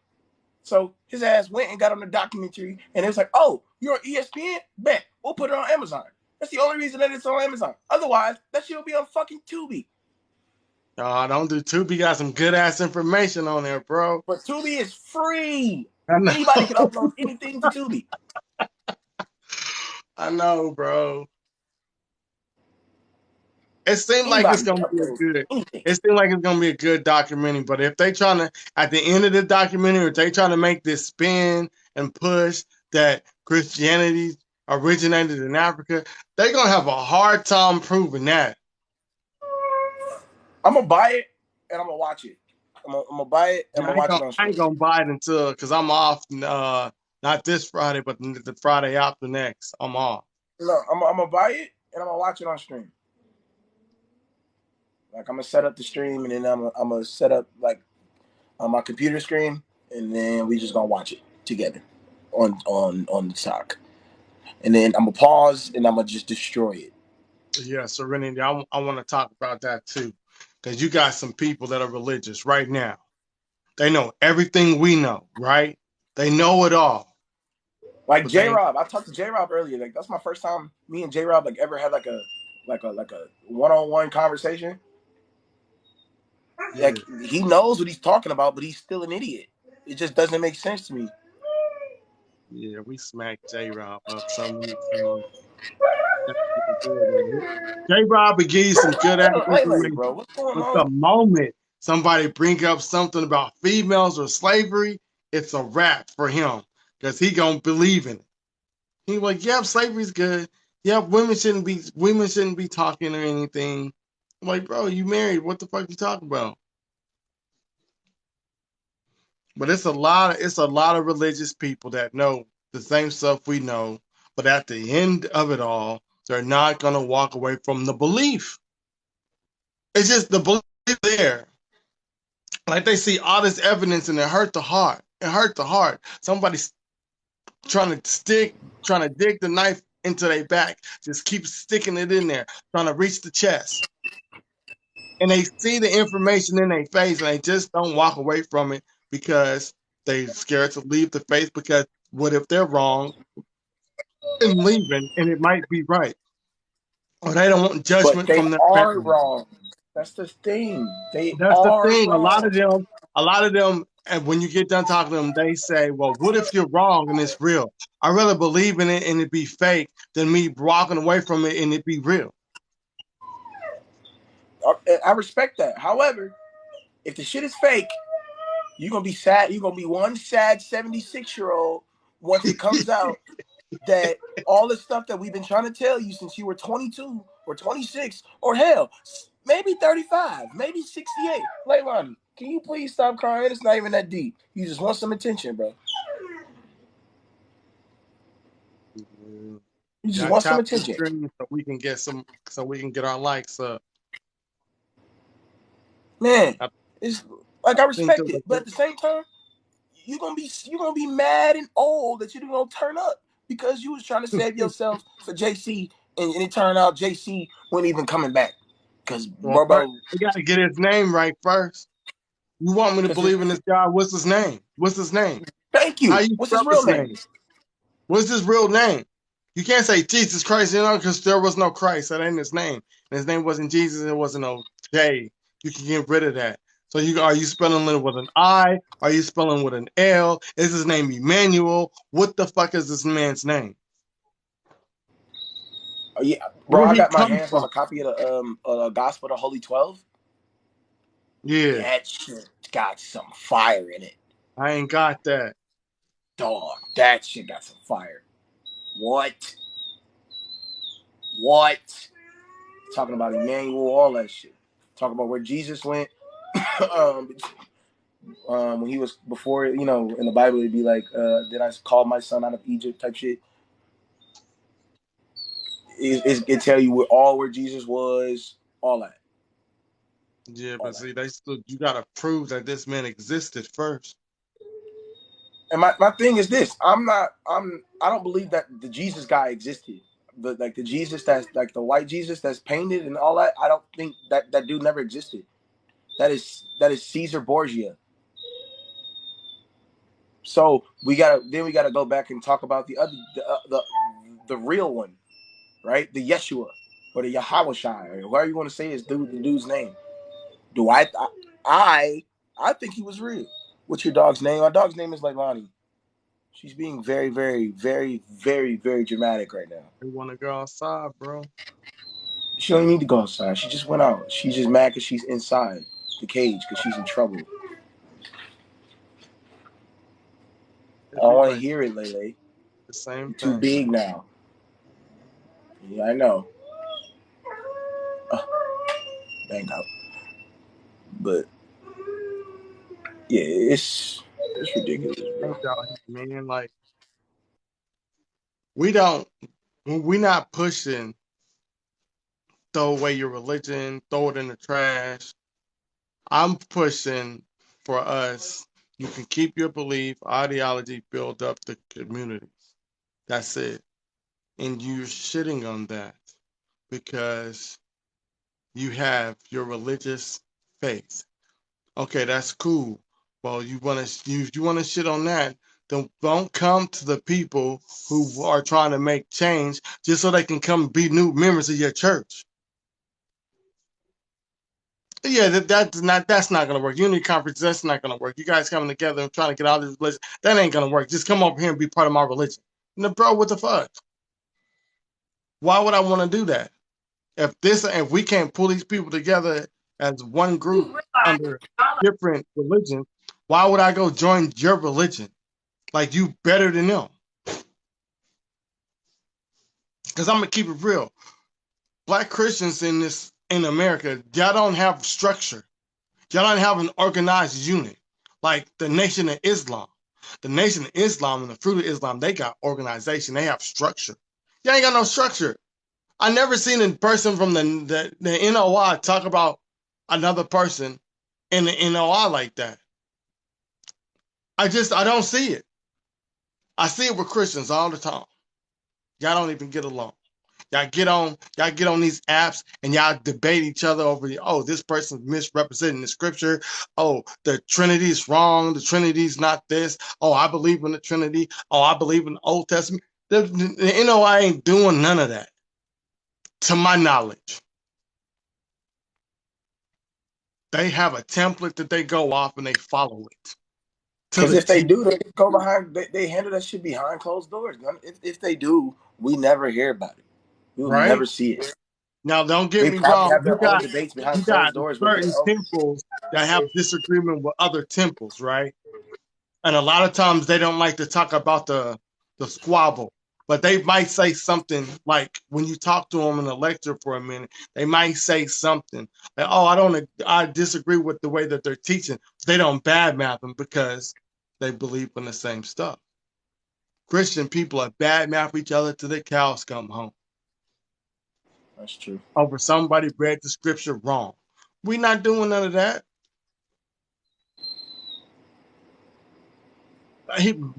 So his ass went and got on the documentary and it was like, oh, you're on ESPN? Bet. We'll put it on Amazon. That's the only reason that it's on Amazon. Otherwise, that shit will be on fucking Tubi. don't do Tubi. Got some good ass information on there, bro. But Tubi is free. I Anybody can know. upload anything to Tubi. I know, bro. It seemed like it's Anybody gonna can be a upload good. anything. It seemed like it's gonna be a good documentary. But if they trying to, at the end of the documentary, if they trying to make this spin and push that Christianity originated in Africa, they're gonna have a hard time proving that. I'm gonna buy it and I'm gonna watch it. I'm gonna buy it and I'm Yeah, gonna watch it on I stream. ain't gonna buy it until because I'm off. Not this Friday, but the Friday after next, I'm off. No, I'm gonna buy it and I'm gonna watch it on stream. Like I'm gonna set up the stream and then I'm gonna set up like on my computer screen and then we just gonna watch it together on the talk. And then I'm gonna pause and I'm gonna just destroy it. Yeah, Serenity. I want to talk about that too, because you got some people that are religious right now. They know everything we know, right? They know it all, Like but J they Rob, I talked to J Rob earlier. Like that's my first time me and J Rob like ever had like a one-on-one conversation. yeah Like he knows what he's talking about, but he's still an idiot. It just doesn't make sense to me. yeah we smacked J Rob up so many times. That's really good, man. J Rob will give you some good ass Hey, like, information, bro, what's going but the on? moment somebody bring up something about females or slavery, it's a wrap for him because he gonna believe in it. He like, yep, slavery's good. Yep, women shouldn't be talking or anything. I'm like, bro, you married. What the fuck you talking about? But it's a lot of religious people that know the same stuff we know, but at the end of it all, they're not gonna walk away from the belief. It's just the belief there. Like they see all this evidence and it hurt the heart. It hurt the heart. Somebody's trying to dig the knife into their back, just keep sticking it in there, trying to reach the chest. And they see the information in their face and they just don't walk away from it because they're scared to leave the faith because what if they're wrong in leaving and it might be right? Or they don't want But judgment they from their are family. wrong. That's the thing. They That's the are thing. wrong. A lot of them, and when you get done talking to them, they say, well, what if you're wrong and it's real? I rather believe in it and it be fake than me walking away from it and it be real. I respect that. However, if the shit is fake, you're gonna be sad. You're gonna be one sad 76-year-old once it comes out that all the stuff that we've been trying to tell you since you were 22 or 26 or hell, maybe 35, maybe 68. Leilani, can you please stop crying? It's not even that deep. You just want some attention, bro. You just want some attention. So we can get our likes up. Man, it's like I respect it, but at the same time, you're gonna be mad and old that you're gonna turn up because you was trying to save yourself for JC, and it turned out JC wasn't even coming back. Because bro, we gotta get his name right first. You want me to believe in this guy? What's his name? What's his name? Thank you. What's his real name? What's his real name? You can't say Jesus Christ, because there was no Christ. That ain't his name. And his name wasn't Jesus. It wasn't no J. You can get rid of that. So are you spelling it with an I? Are you spelling with an L? Is his name Emmanuel? What the fuck is this man's name? Yeah, bro, I got my hands on a copy of the Gospel of the Holy 12. Yeah. That shit got some fire in it. I ain't got that. Dog, that shit got some fire. What? Talking about Emmanuel, all that shit. Talking about where Jesus went. When he was before, in the Bible, it'd be like, did I call my son out of Egypt type shit. It tell you where Jesus was, all that. Yeah, but see, you gotta prove that this man existed first. And my thing is this: I don't believe that the Jesus guy existed. The Jesus that's like the white Jesus that's painted and all that. I don't think that dude never existed. That is Caesar Borgia. So we gotta go back and talk about the other the real one, right? The Yeshua or the Yahawashai or whatever you want to say is the dude's name. Do I think he was real. What's your dog's name? Our dog's name is Leilani. She's being very, very, very, very, very dramatic right now. You want to go outside, bro? She don't need to go outside. She just went out. She's just mad because she's inside the cage because she's in trouble. I don't want to hear it, Lele. The same thing. Too big now. Yeah, I know. Bang out. But yeah, it's ridiculous, bro. Man, like we're not pushing throw away your religion, throw it in the trash. I'm pushing for us. You can keep your belief, ideology, build up the communities. That's it. And you're shitting on that because you have your religious faith. Okay, that's cool. Well, you want to shit on that, then don't come to the people who are trying to make change just so they can come be new members of your church. Yeah, that's not gonna work. Unity conference, that's not gonna work. You guys coming together and trying to get all this religion, that ain't gonna work. Just come over here and be part of my religion. No, bro, what the fuck? Why would I want to do that? If we can't pull these people together as one group under different religions, why would I go join your religion? Like you better than them? Because I'm gonna keep it real. Black Christians in America, y'all don't have structure. Y'all don't have an organized unit like the Nation of Islam. The Nation of Islam and the Fruit of Islam, they got organization. They have structure. Y'all ain't got no structure. I never seen a person from the NOI talk about another person in the NOI like that. I don't see it. I see it with Christians all the time. Y'all don't even get along. Y'all get on these apps and y'all debate each other over this person's misrepresenting the scripture. Oh, the Trinity is wrong. The Trinity is not this. Oh, I believe in the Trinity. Oh, I believe in the Old Testament. The NOI ain't doing none of that, to my knowledge. They have a template that they go off and they follow it. Because if they do, they go behind. They handle that shit behind closed doors. If they do, we never hear about it. We will never see it. Now, don't get They me probably wrong. have their own debates behind You got closed doors with their certain elders. temples that have disagreement with other temples, right? And a lot of times they don't like to talk about the squabble, but they might say something like when you talk to them in a lecture for a minute, they might say something like, "Oh, I disagree with the way that they're teaching." They don't badmouth them because they believe in the same stuff. Christian people are badmouth each other till the cows come home That's true. over somebody read the scripture wrong. We're not doing none of that.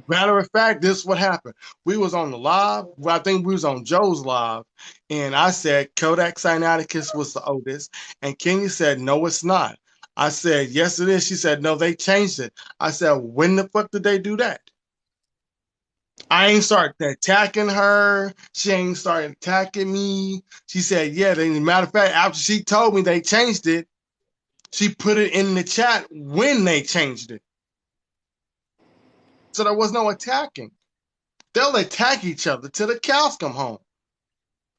Matter of fact, this is what happened. We was on the live. Well, I think we was on Joe's live, and I said Kodak Sinaiticus was the oldest, and Kenny said no, it's not. I said yes, it is. She said no, they changed it. I said when the fuck did they do that? I ain't started attacking her. She ain't started attacking me. She said yeah. Matter of fact, after she told me they changed it, she put it in the chat when they changed it. So there was no attacking. They'll attack each other till the cows come home.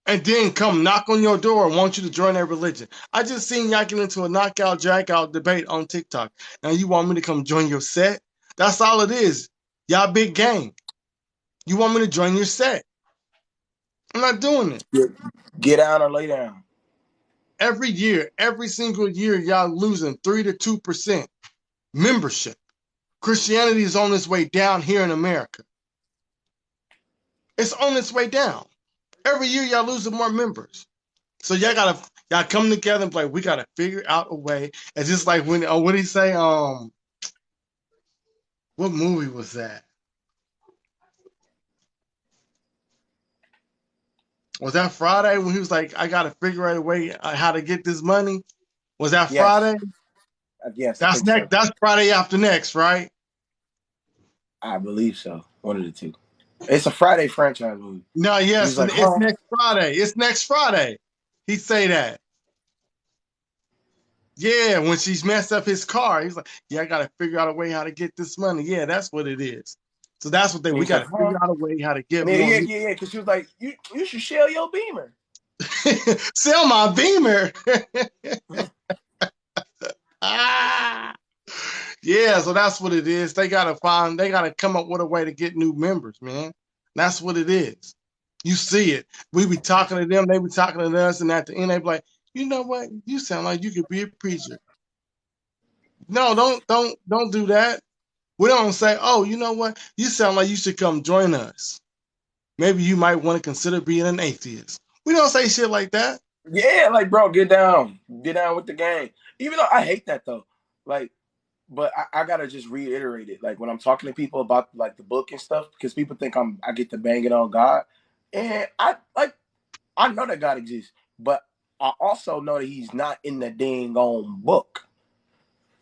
And then come knock on your door and want you to join their religion. I just seen y'all get into a knockout, drag-out debate on TikTok. Now you want me to come join your set? That's all it is. Y'all big gang. You want me to join your set? I'm not doing it. Get down or lay down. Every year, every single year, y'all losing 3 to 2% membership. Christianity is on its way down here in America. It's on its way down. Every year, y'all losing more members. So y'all come together and play. We gotta figure out a way. It's just like when what did he say? What movie was that? Was that Friday when he was like, I gotta figure out a way how to get this money? Was that Yes. Friday? Yes, I That's think so. next. That's Friday after next, right? I believe so. One of the two. It's a Friday franchise movie. No, He's yes, like, it's huh? next Friday. It's next Friday. He say that. Yeah, when she's messed up his car, he's like, yeah, I gotta figure out a way how to get this money. Yeah, that's what it is. So that's what And we he's like, gotta huh? figure out a way how to get And more. yeah. Because she was like, you should shell your Beamer. Sell my Beamer. Ah, yeah, so that's what it is. They gotta come up with a way to get new members, man. That's what it is. You see it. We be talking to them, they be talking to us, and at the end they be like, you know what? You sound like you could be a preacher. No, don't do that. We don't say, oh, you know what? You sound like you should come join us. Maybe you might want to consider being an atheist. We don't say shit like that. Yeah, like, bro, get down with the game. Even though I hate that though, like, but I gotta just reiterate it. Like when I'm talking to people about like the book and stuff, because people think I get to bang it on God, and I know that God exists, but I also know that He's not in the dang on book.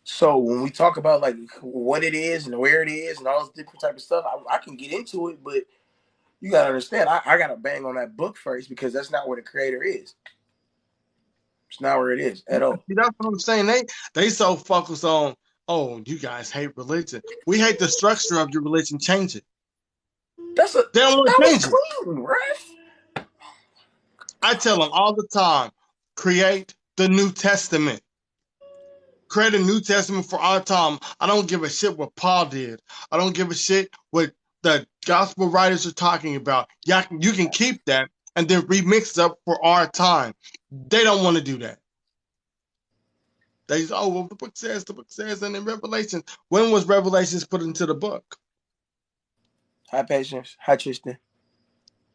So when we talk about like what it is and where it is and all this different type of stuff, I can get into it, but you gotta understand, I gotta bang on that book first because that's not where the creator is. It's not where it is at all. See, that's what I'm saying. They so focused on, oh, you guys hate religion. We hate the structure of your religion. Change it. They don't want That to was change it. clean, right? I tell them all the time, create the New Testament. Create a New Testament for our time. I don't give a shit what Paul did. I don't give a shit what the gospel writers are talking about. Yeah, you can keep that and then remix it up for our time. They don't want to do that. They say, oh, well, the book says, and in Revelation. When was Revelations put into the book? Hi, Patience. Hi, Tristan.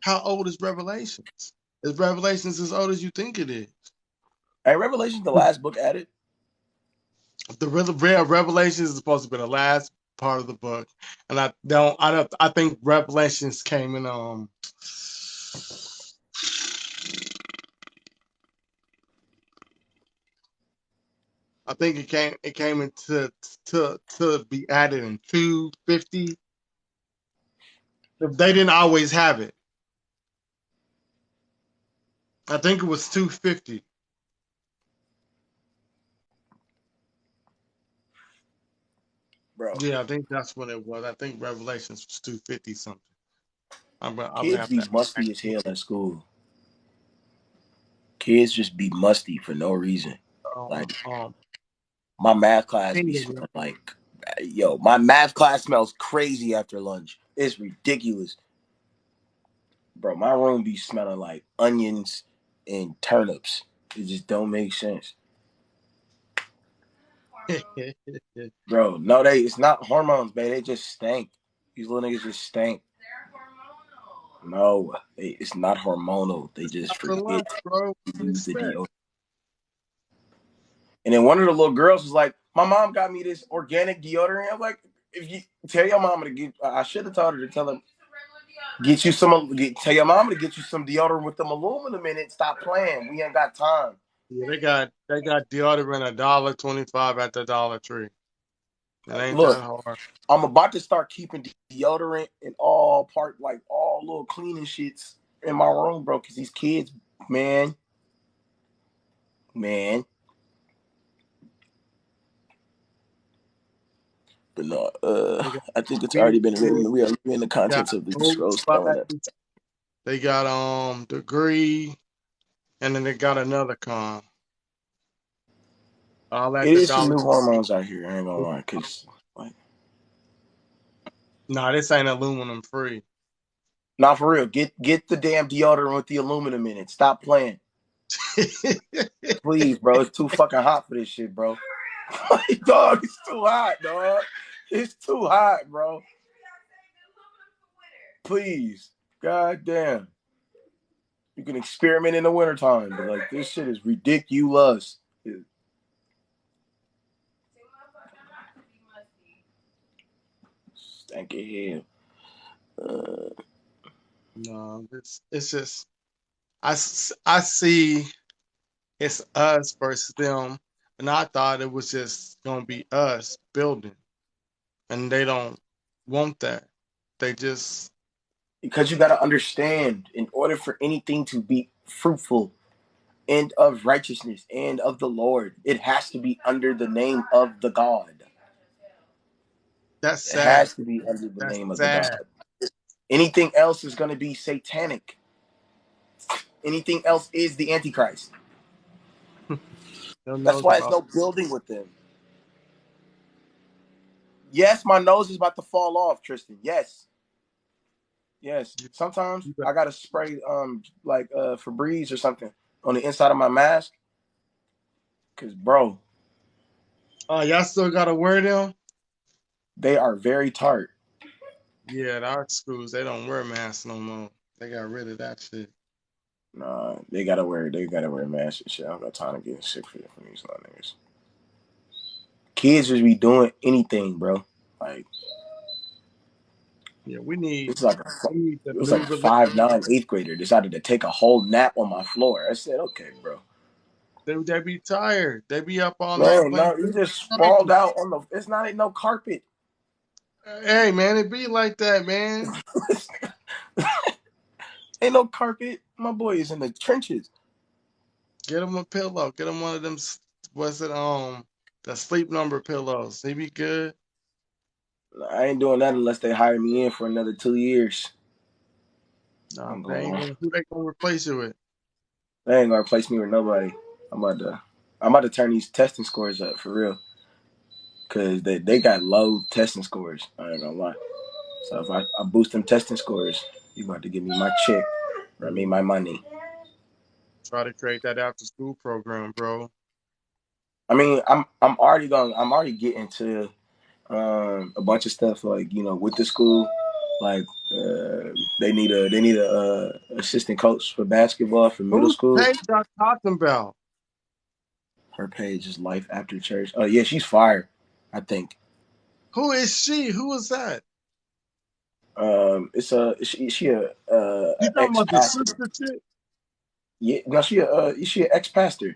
How old is Revelations? Is Revelations as old as you think it is? Hey, Revelation's the last book added. The real Revelations is supposed to be the last part of the book, and I think Revelations came in I think it came into to be added in 250. They didn't always have it. I think it was 250. Bro, Yeah, I think that's what it was. I think Revelations was 250 something. I'm gonna kids have to be musty as hell at school. Kids just be musty for no reason. Like um, my math class be Kingdom. smelling like, yo, my math class smells crazy after lunch. It's ridiculous, bro. My room be smelling like onions and turnips. It just don't make sense, bro. No, it's not hormones, babe. They just stink. These little niggas just stink. No, it's not hormonal. They just After forget lunch, bro. to You use the expect? deodorant. And then one of the little girls was like, "My mom got me this organic deodorant." I'm like, "If you tell your mama to get, I should have told her to tell her get you some. Tell your mama to get you some deodorant with them aluminum in it. Stop playing. We ain't got time." Yeah, they got deodorant $1.25 at the Dollar Tree. It ain't Look, that hard. I'm about to start keeping deodorant in all little cleaning shits in my room, bro. Cause these kids, man, man. But no, They got I think it's already big been shit. written. We are in the They got contents of the old scroll stone. spices. They got degree, and then they got another con. All at It the is some Dollar new Tree. hormones out here. I ain't gonna lie, cause like, Nah, this ain't aluminum free. not for real. Get the damn deodorant with the aluminum in it. Stop playing, please, bro. It's too fucking hot for this shit, bro. Like, dog, it's too hot, dog. It's too hot, bro. Please, god damn. You can experiment in the wintertime, but like this shit is ridiculous. Stank your head. No, it's just I see it's us versus them, and I thought it was just gonna be us building, and they don't want that. They just Because you gotta understand, in order for anything to be fruitful and of righteousness and of the Lord, it has to be under the name of the God. that's It sad. has to be under the That's name of the God. sad. Anything else is going to be satanic. Anything else is the Antichrist. No That's knows why it's about no building with them. Yes, my nose is about to fall off, Tristan. Yes. Yes. you. Sometimes You bet. I gotta spray like Febreze or something on the inside of my mask. Cause bro, Oh, y'all still gotta wear them? they are very tart. Yeah, the art schools they don't wear masks no more. They got rid of that shit. Nah, they gotta wear masks and shit. I don't got time to get sick from these little niggas. Kids just be doing anything, bro. Like Yeah, it's like a we need the it was like new a religion. 5'9" eighth grader decided to take a whole nap on my floor. I said, okay, bro. They be tired. They be up all night Man, playing. no, you just sprawled out on the. It's not no carpet. Hey man, it be like that, man. Ain't no carpet. My boy is in the trenches. Get him a pillow. Get him one of them. What's it? The sleep number pillows. They be good. I ain't doing that unless they hire me in for another 2 years. Nah, I'm they going ain't on. gonna. Who they gonna replace you with? They ain't gonna replace me with nobody. I'm about to. I'm about to turn these testing scores up for real. Cause they got low testing scores. I ain't gonna lie. So if I boost them testing scores, you about to give me my check. Or I mean my money. Try to create that after school program, bro. I mean, I'm already getting to a bunch of stuff like with the school, like they need a assistant coach for basketball for middle Who's school. page y'all talking about? Her page is Life After Church. Oh yeah, she's fired. I think. Who is she? Who is that? It's a she a You talking ex about the pastor. sister chick? Yeah, no, she a ex pastor.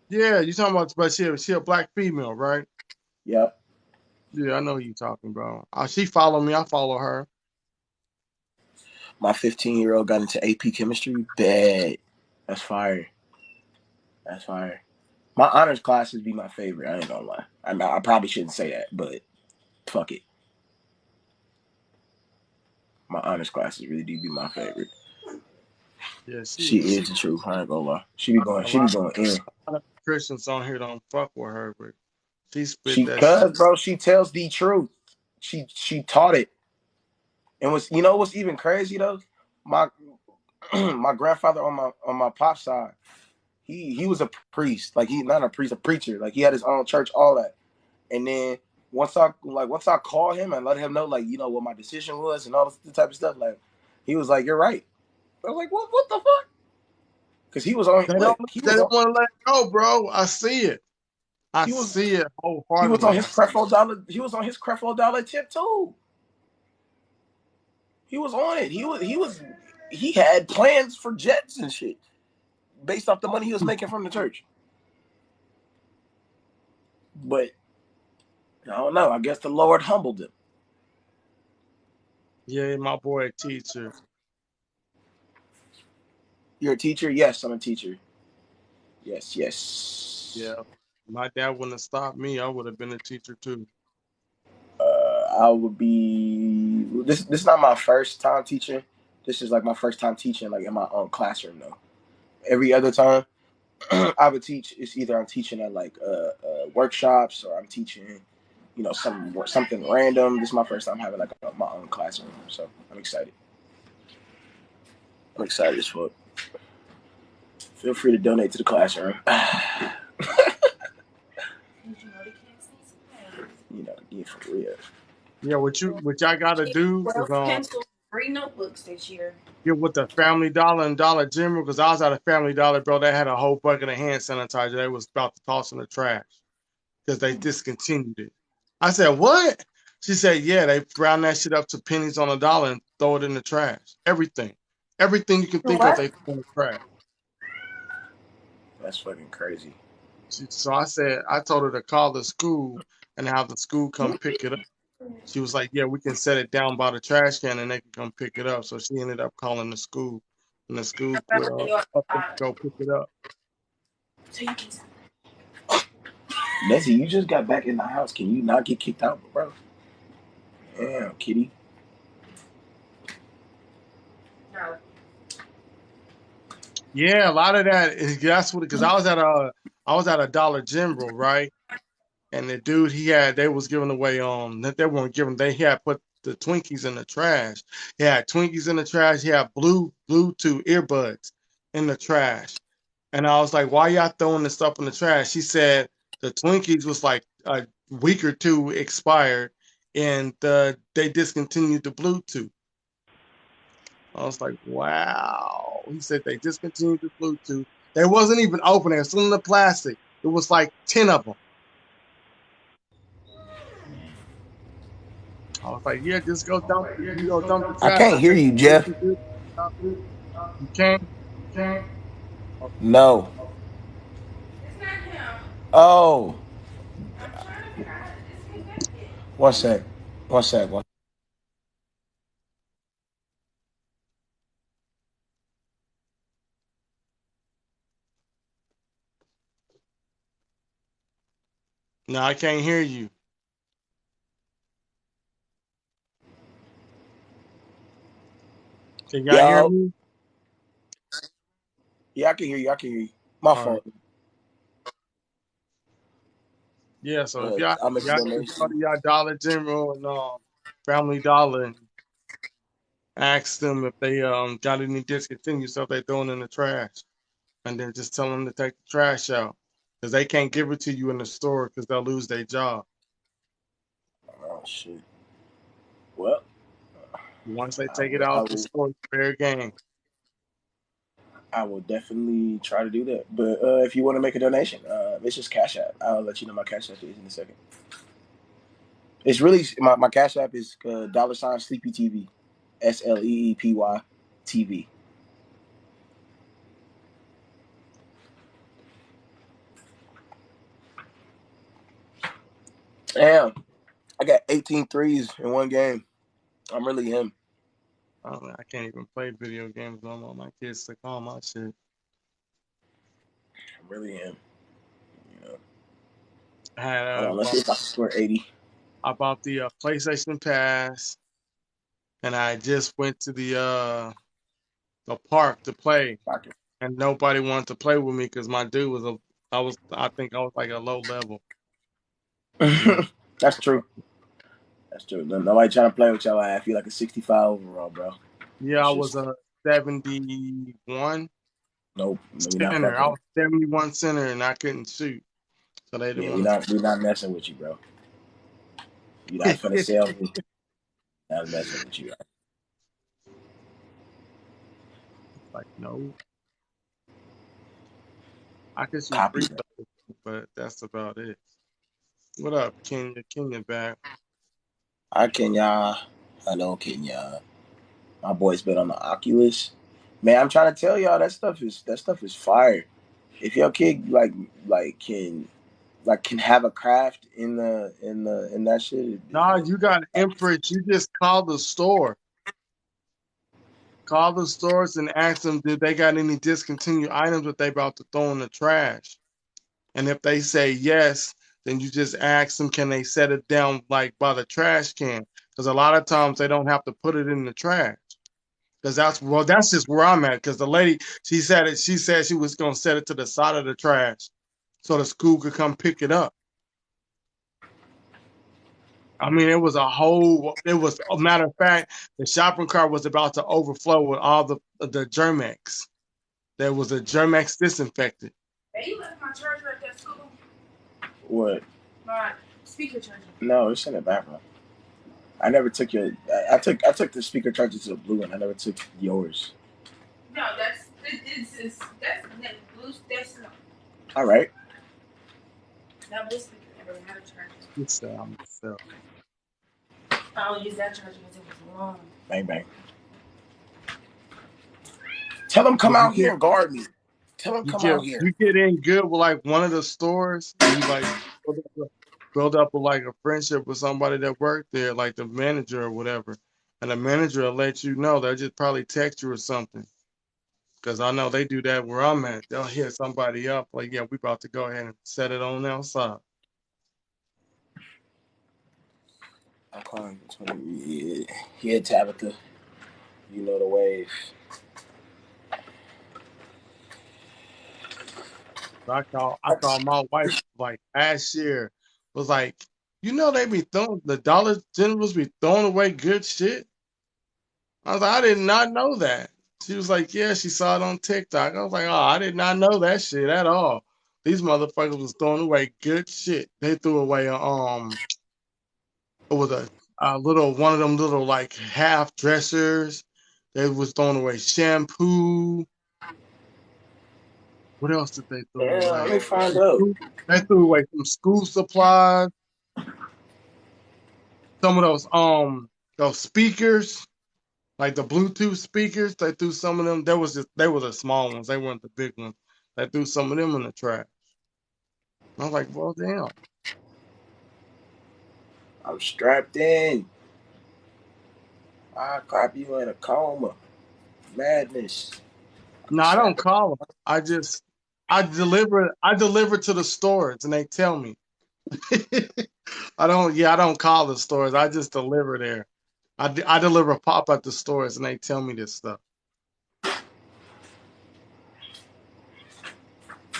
Yeah, you talking about, but she a black female, right? Yep. Yeah, I know who you talking about. She follow me. I follow her. My 15-year-old got into AP chemistry. Bad. That's fire. That's fire. My honors classes be my favorite. I ain't gonna lie. I probably shouldn't say that, but fuck it. My honors classes really do be my favorite. Yeah, She she is the truth. I ain't gonna lie. She be going. a She be lot going in. of Christians on here don't fuck with her, but she spit She that shit. cause bro. She tells the truth. She taught it. And what's even crazy though? My my grandfather on my pop side, he was a priest. Like he not a priest, a preacher. Like he had his own church, all that. And then once I called him and let him know what my decision was and all this type of stuff, like he was like, "You're right." I was like, "What the fuck?" Because he was on They don't look, they don't want to let go, bro. I see it. I he was see it he was wholeheartedly. on his Creflo Dollar he was on his Creflo Dollar tip too. He was on it. He had plans for jets and shit based off the money he was making from the church. But I don't know. I guess the Lord humbled him. Yeah, my boy a teacher. You're a teacher? Yes, I'm a teacher. Yes, yes. Yeah. My dad wouldn't have stopped me. I would have been a teacher too. I would be this is not my first time teaching. This is like my first time teaching like in my own classroom though. Every other time I would teach, it's either I'm teaching at like workshops or I'm teaching, something random. This is my first time having like my own classroom, so I'm excited. I'm excited as fuck. Feel free to donate to the classroom. Yeah, for real. Yeah, what y'all gotta do is 12 pencils, 3 notebooks this year. get with the Family Dollar and Dollar General because I was at a Family Dollar, bro. They had a whole bucket of hand sanitizer. They was about to toss in the trash because they discontinued it. I said, "What?" She said, "Yeah, they round that shit up to pennies on a dollar and throw it in the trash. Everything you can think of, What? they throw in the trash." That's fucking crazy. So I told her to call the school and have the school come pick it up. She was like, "Yeah, we can set it down by the trash can and they can come pick it up." So she ended up calling the school, and the school put up there to go pick it up. So you can. Nessie, you just got back in the house. Can you not get kicked out, bro? Damn, kitty. No. Yeah, a lot of that is that's what because I was at a Dollar General, right? And the dude they was giving away they weren't giving they had put the Twinkies in the trash. He had Twinkies in the trash. He had Bluetooth earbuds in the trash. And I was like, "Why y'all throwing this stuff in the trash?" She said the Twinkies was like a week or two expired, and they discontinued the Bluetooth. I was like, "Wow." He said they discontinued the Bluetooth. They wasn't even open. They were still in the plastic. It was like 10 of them. I was like, "Yeah, just go dump. You go dump the I trash can't out hear there. you, What Jeff. you do? You can't." No. It's not him. Oh, I'm trying to figure out how to disconnect it. one sec. One sec. No, I can't hear you. Can y'all hear Yo. me? Yeah, I can hear you. I can hear you. My All right. fault. Yeah. So if I'll make a y'all can go donation. to y'all Dollar General and Family Dollar and ask them if they got any discontinued stuff they throwing in the trash, and then just tell them to take the trash out because they can't give it to you in the store because they'll lose their job. Oh shit. Well, Once they I take it will. I out the will. store, it's fair game. I will definitely try to do that. But if you want to make a donation, it's just Cash App. I'll let you know my Cash App is in a second. It's really my Cash App is $ Sleepy TV, SLEEPY TV. Damn, I got 18 threes in one game. I'm really him. I can't even play video games no more. My kids took all my shit. I'm really him. You know. I had Hold on, let's see if I can score 80. I bought the PlayStation Pass, and I just went to the the park to play, Pocket. and nobody wanted to play with me because my dude was I think I was like a low level, and they, That's true. That's true. Nobody trying to play with y'all. I feel like a 65 overall, bro. yeah, I It's was just a 71 nope. We not center. I fucking. was 71 center, and I couldn't shoot, so they didn't Yeah, want we not messing with you, bro. You not finna to. sell me. Not messing with you. Like, no, I can shoot Copy free that. throws, but that's about it. What up, Kenya? Kenya back. Hi, Kenya. Hello, Kenya. My boy's been on the Oculus. Man, I'm trying to tell y'all that stuff is fire. If your kid can have a craft in that shit, Nah, you got inference. You just call the store. Call the stores and ask them, did they got any discontinued items that they about to throw in the trash? And if they say yes, then you just ask them, can they set it down like by the trash can? Because a lot of times they don't have to put it in the trash. Because that's just where I'm at. Because the lady, she said she was gonna set it to the side of the trash so the school could come pick it up. I mean, it was a matter of fact, the shopping cart was about to overflow with all the Germex. There was a Germex disinfectant. Hey, you left my charger at that school? what? My speaker charger. No, it's in the background. I never took your. I took the speaker charger to the blue one. I never took yours. No, that's blue. That's no. All right. That blue speaker never had a charger. It's so. I only used that charger because it was long. Bang bang. Tell him come But out here and guard me. Tell him come out here. you get in good with like one of the stores, and you like build up like a friendship with somebody that worked there, like the manager or whatever. And the manager will let you know. They'll just probably text you or something. Because I know they do that where I'm at. They'll hit somebody up like, yeah, we about to go ahead and set it on outside. I'm calling. Yeah, Tabitha. You know the wave. I called my wife like last year, was like, you know they be throwing the Dollar Generals be throwing away good shit. I was like, I did not know that. She was like, yeah, she saw it on TikTok. I was like, oh, I did not know that shit at all. These motherfuckers was throwing away good shit. They threw away it was a little one of them little like half dressers. They was throwing away shampoo. What else did they throw Yeah, let away? me find out. They threw away some school supplies. Some of those speakers, like the Bluetooth speakers. They threw some of them. They were the small ones. They weren't the big ones. They threw some of them in the trash. I was like, well, damn. I'm strapped in. I cop you in a coma. Madness. No, I don't call them. I deliver to the stores and they tell me. I don't call the stores. I just deliver there. I deliver pop at the stores and they tell me this stuff.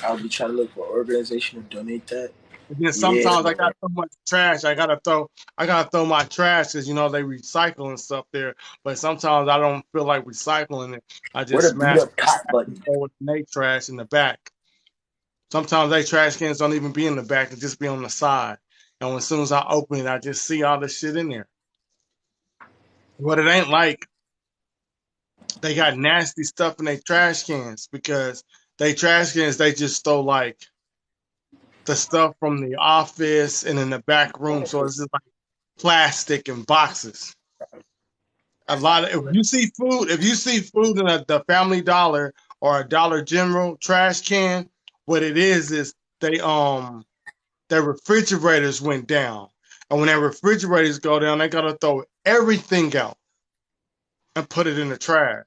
I'll be trying to look for an organization to donate that. And then Yeah, sometimes I man. got so much trash. I gotta throw my trash because they recycle and stuff there. But sometimes I don't feel like recycling it. I Where just the beat smash up cop and button? throw it in their trash in the back. Sometimes they trash cans don't even be in the back; they just be on the side. And as soon as I open it, I just see all the shit in there. What it ain't like, they got nasty stuff in their trash cans because they trash cans they just throw like the stuff from the office and in the back room. So it's just like plastic and boxes. A lot of if you see food in the Family Dollar or a Dollar General trash can, what it is their refrigerators went down. And when their refrigerators go down, they gotta throw everything out and put it in the trash.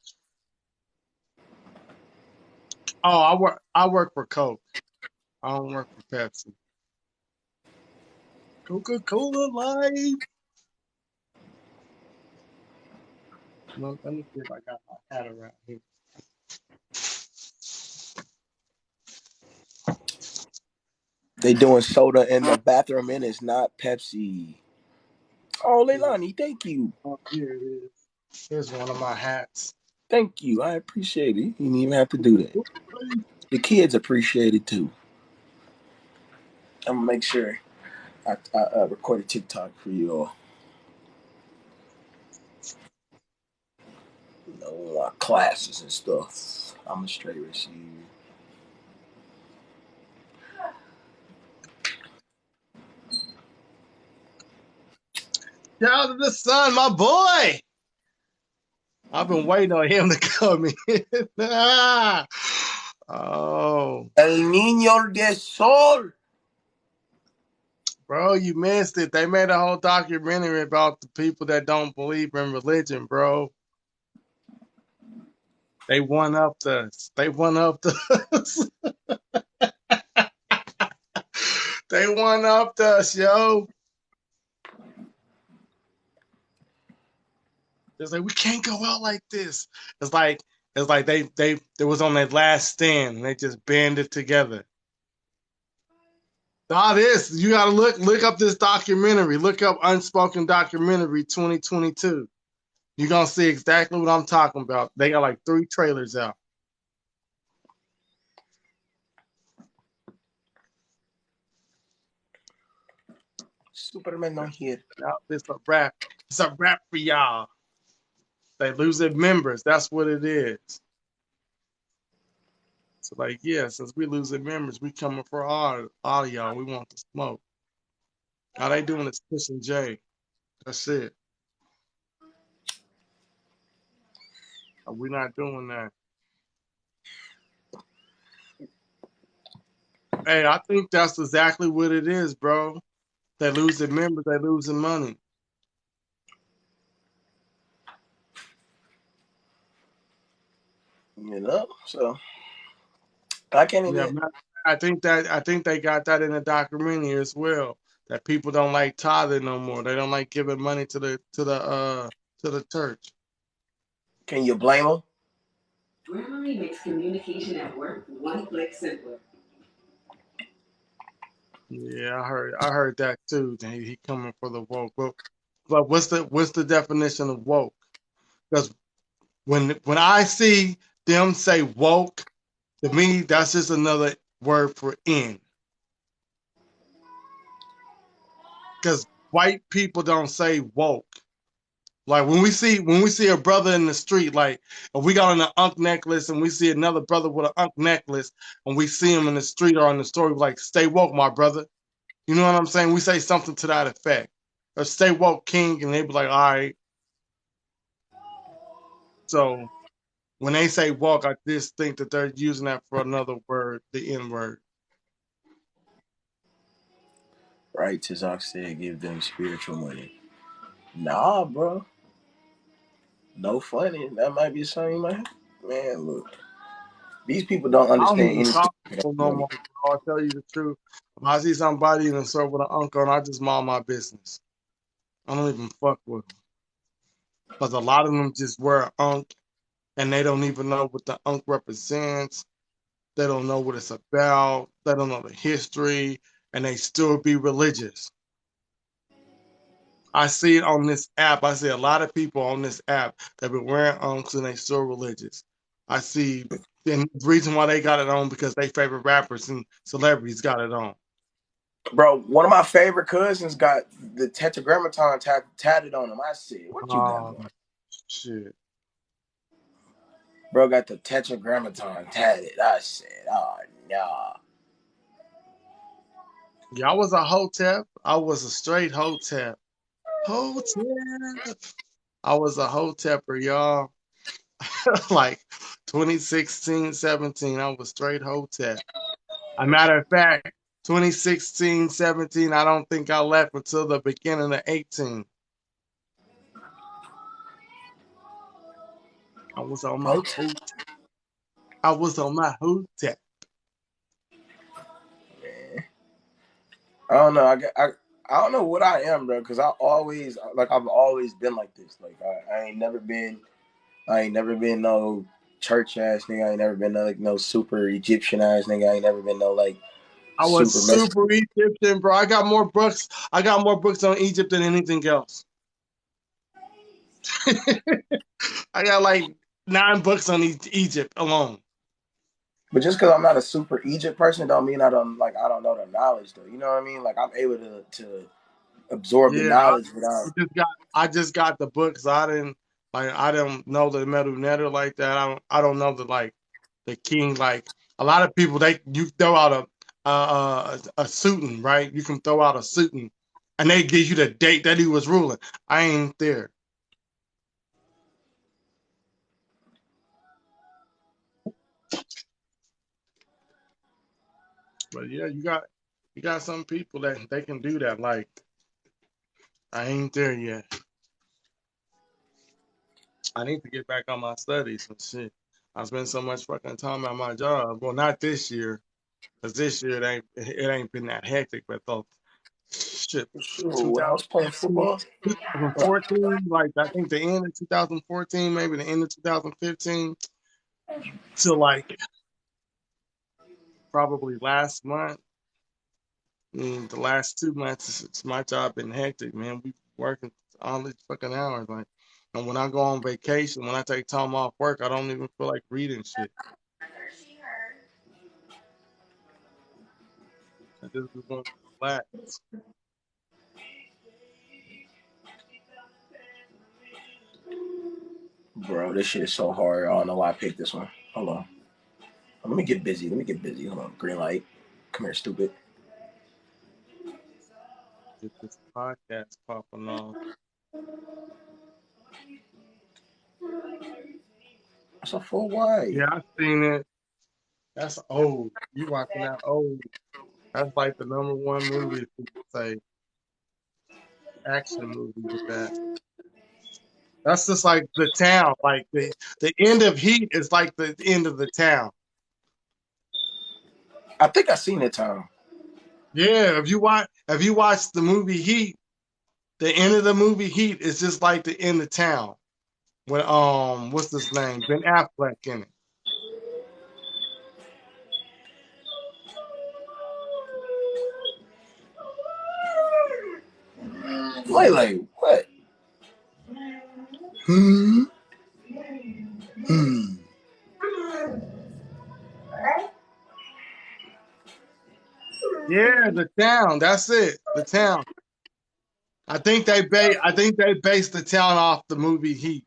Oh, I work for Coke. I don't work for Pepsi. Coca-Cola Life. Well, let me see if I got my hat around here. They doing soda in the bathroom and it's not Pepsi. Oh, Leilani, thank you. Oh, here it is. Here's one of my hats. Thank you. I appreciate it. You didn't even have to do that. The kids appreciate it too. I'm gonna make sure I record a TikTok for you all. You know, classes and stuff. I'm a straight receiver. Shout out to the sun, my boy. I've been waiting on him to come in. Oh, El Niño de Sol. bro, you missed it. They made a whole documentary about the people that don't believe in religion, bro. They one upped us. They one upped us. They one upped us, yo. It's like we can't go out like this. It's like they was on their last stand and they just banded together. This you gotta look up this documentary. Look up Unspoken Documentary 2022. You're gonna see exactly what I'm talking about. They got like 3 trailers out. Superman not here. Now it's a rap. It's a rap for y'all. They losing members. That's what it is. So like, yeah, since we losing members, we coming for all of y'all. We want the smoke. All they doing is pushing Jay. That's it. We're not doing that. Hey, I think that's exactly what it is, bro. They losing members, they losing money. You know, so I can't Yeah, even. I think they got that in the documentary as well. That people don't like tithing no more. They don't like giving money to the church. Can you blame them? Grammarly makes communication at work one click simpler. Yeah, I heard that too. He coming for the woke. But what's the definition of woke? Because when I see them say woke, to me that's just another word for in. Because white people don't say woke. Like when we see a brother in the street, like if we got on an unk necklace and we see another brother with an unk necklace and we see him in the street or on the story, like stay woke, my brother. You know what I'm saying? We say something to that effect. Or stay woke, king, and they be like, all right. So when they say woke, I just think that they're using that for another word, the N word. Right, Tizak said, give them spiritual money. Nah, bro. No funny. That might be something you might have. Man, look. These people don't I don't understand even anything talk to about people no money. more, bro. I'll tell you the truth. If I see somebody in the store with an uncle, and I just mind my business. I don't even fuck with them. Because a lot of them just wear an unk and they don't even know what the unk represents. They don't know what it's about. They don't know the history, and they still be religious. I see it on this app. I see a lot of people on this app that been wearing unks and they still religious. I see, and the reason why they got it on because they favorite rappers and celebrities got it on. Bro, one of my favorite cousins got the tetragrammaton tatted on him. I said, what you got, Oh bro? shit! Bro got the tetragrammaton tatted. I said, oh, no. Yeah, I was a hotep. I was a straight hotep. Hotep. I was a hotepper, y'all. Like 2016, 17, I was straight hotep. A matter of fact, 2016, 17, I don't think I left until the beginning of 18. I was on my Hotel. hoot. I was on my hotep. Man. I don't know. I don't know what I am, bro, because I've always been like this. Like, I ain't never been no church ass nigga. I ain't never been no, like, no super Egyptian ass nigga. I ain't never been no, like, I was Super messed. super Egyptian, bro. I got more books. I got more books on Egypt than anything else. I got like 9 books on Egypt alone. But just because I'm not a super Egypt person, don't mean I don't know the knowledge though. You know what I mean? Like I'm able to absorb the Yeah, knowledge without. I just got the books. I don't know the metal netter like that. I don't know the king. Like a lot of people, you throw out a suiting, right? You can throw out a suiting, and they give you the date that he was ruling. I ain't there. But yeah, you got some people that they can do that. Like I ain't there yet. I need to get back on my studies and shit. I spend so much fucking time at my job. Well, not this year, because this year it ain't been that hectic. But though, shit, Sure, when I was playing 2014, football, 2014, like I think the end of 2014, maybe the end of 2015, to like probably last month. The last 2 months, my job been hectic, man. We working all these fucking hours, like. And when I go on vacation, when I take time off work, I don't even feel like reading shit. I just want to relax. bro, this shit is so hard. I don't know why I picked this one. Hold on. Let me get busy. Let me get busy. Hold on. Green light. Come here, stupid. Get this podcast popping off. That's a full white. Yeah, I seen it. That's old. You watching that old? That's like the number one movie. If you say action movie with that. That's just like the town. Like the end of Heat is like the end of the town. I think I seen it, Tom. Yeah, if you watch the movie Heat, the end of the movie Heat is just like the end of town. When what's his name? Ben Affleck in it. Like what? Hmm. Hmm. Yeah, the town. That's it. The town. I think they based the town off the movie Heat.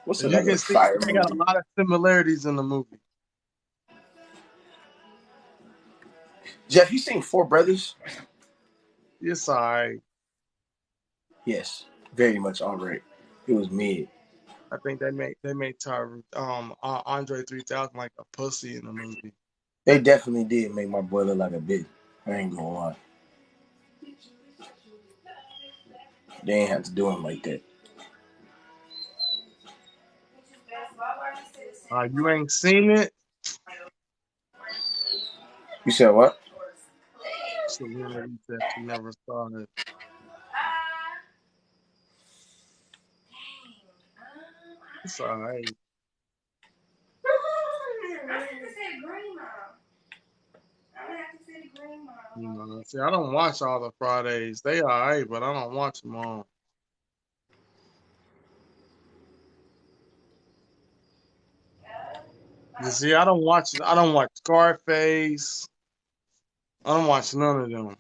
What's And you another can see fire they got a movie? lot of similarities in the movie. Jeff, you seen Four Brothers? It's all right. Yes, very much all right. It was mid. I think they made Andre 3000 like a pussy in the movie. They definitely did make my boy look like a bitch. I ain't gonna lie. They ain't have to do him like that. You ain't seen it? You said what? Serenity said she never saw it. It's all right. You know, see, I don't watch all the Fridays. They all right, but I don't watch them all. You see, I don't watch Scarface. I don't watch none of them.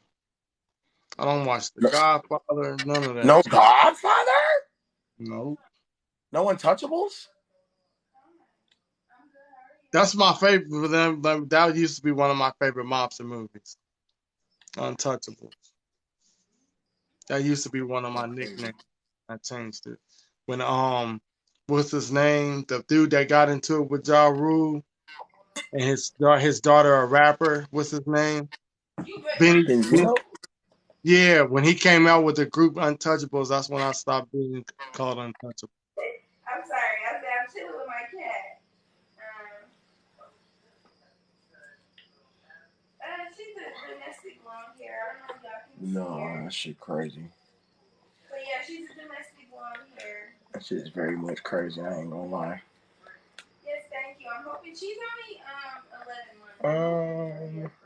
I don't watch The No, Godfather, none of that no shit. Godfather? No. No Untouchables? That's my favorite for them. That used to be one of my favorite mobster movies. Untouchable. That used to be one of my nicknames. I changed it. When what's his name? The dude that got into it with Ja Rule and his daughter a rapper. What's his name? Benny. Benzino? Yeah, when he came out with the group Untouchables, that's when I stopped being called Untouchable. I'm sorry. I said I'm chilling with my cat. She's a domestic long hair. I don't know if y'all can see No, her. that shit crazy. But yeah, she's a domestic long hair. That shit is very much crazy. I ain't gonna lie.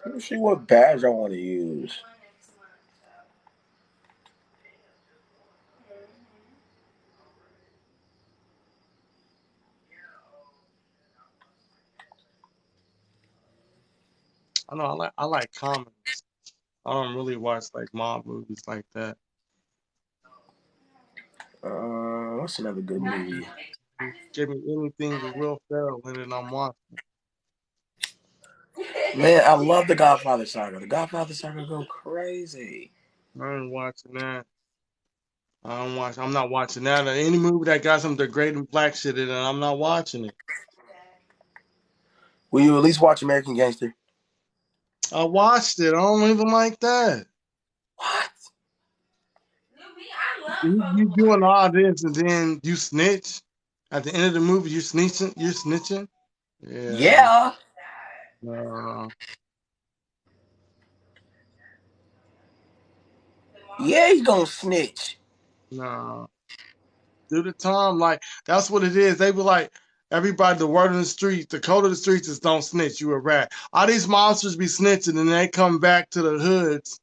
Let me see what badge I want to use. I know I like comedies. I don't really watch like mob movies like that. What's another good movie? Give me anything with Will Ferrell in it, I'm watching. Man, I love the Godfather saga. The Godfather saga go crazy. I ain't watching that. I'm not watching that. Any movie that got some degrading black shit in it, I'm not watching it. Will you at least watch American Gangster? I watched it. I don't even like that. What? You doing all this and then you snitch. At the end of the movie, you snitching. You're snitching. Yeah. Yeah. No. Yeah, he gonna snitch. No. Do the time like that's what it is. They be like everybody. The word in the streets, the code of the streets is don't snitch. You a rat. All these monsters be snitching and they come back to the hoods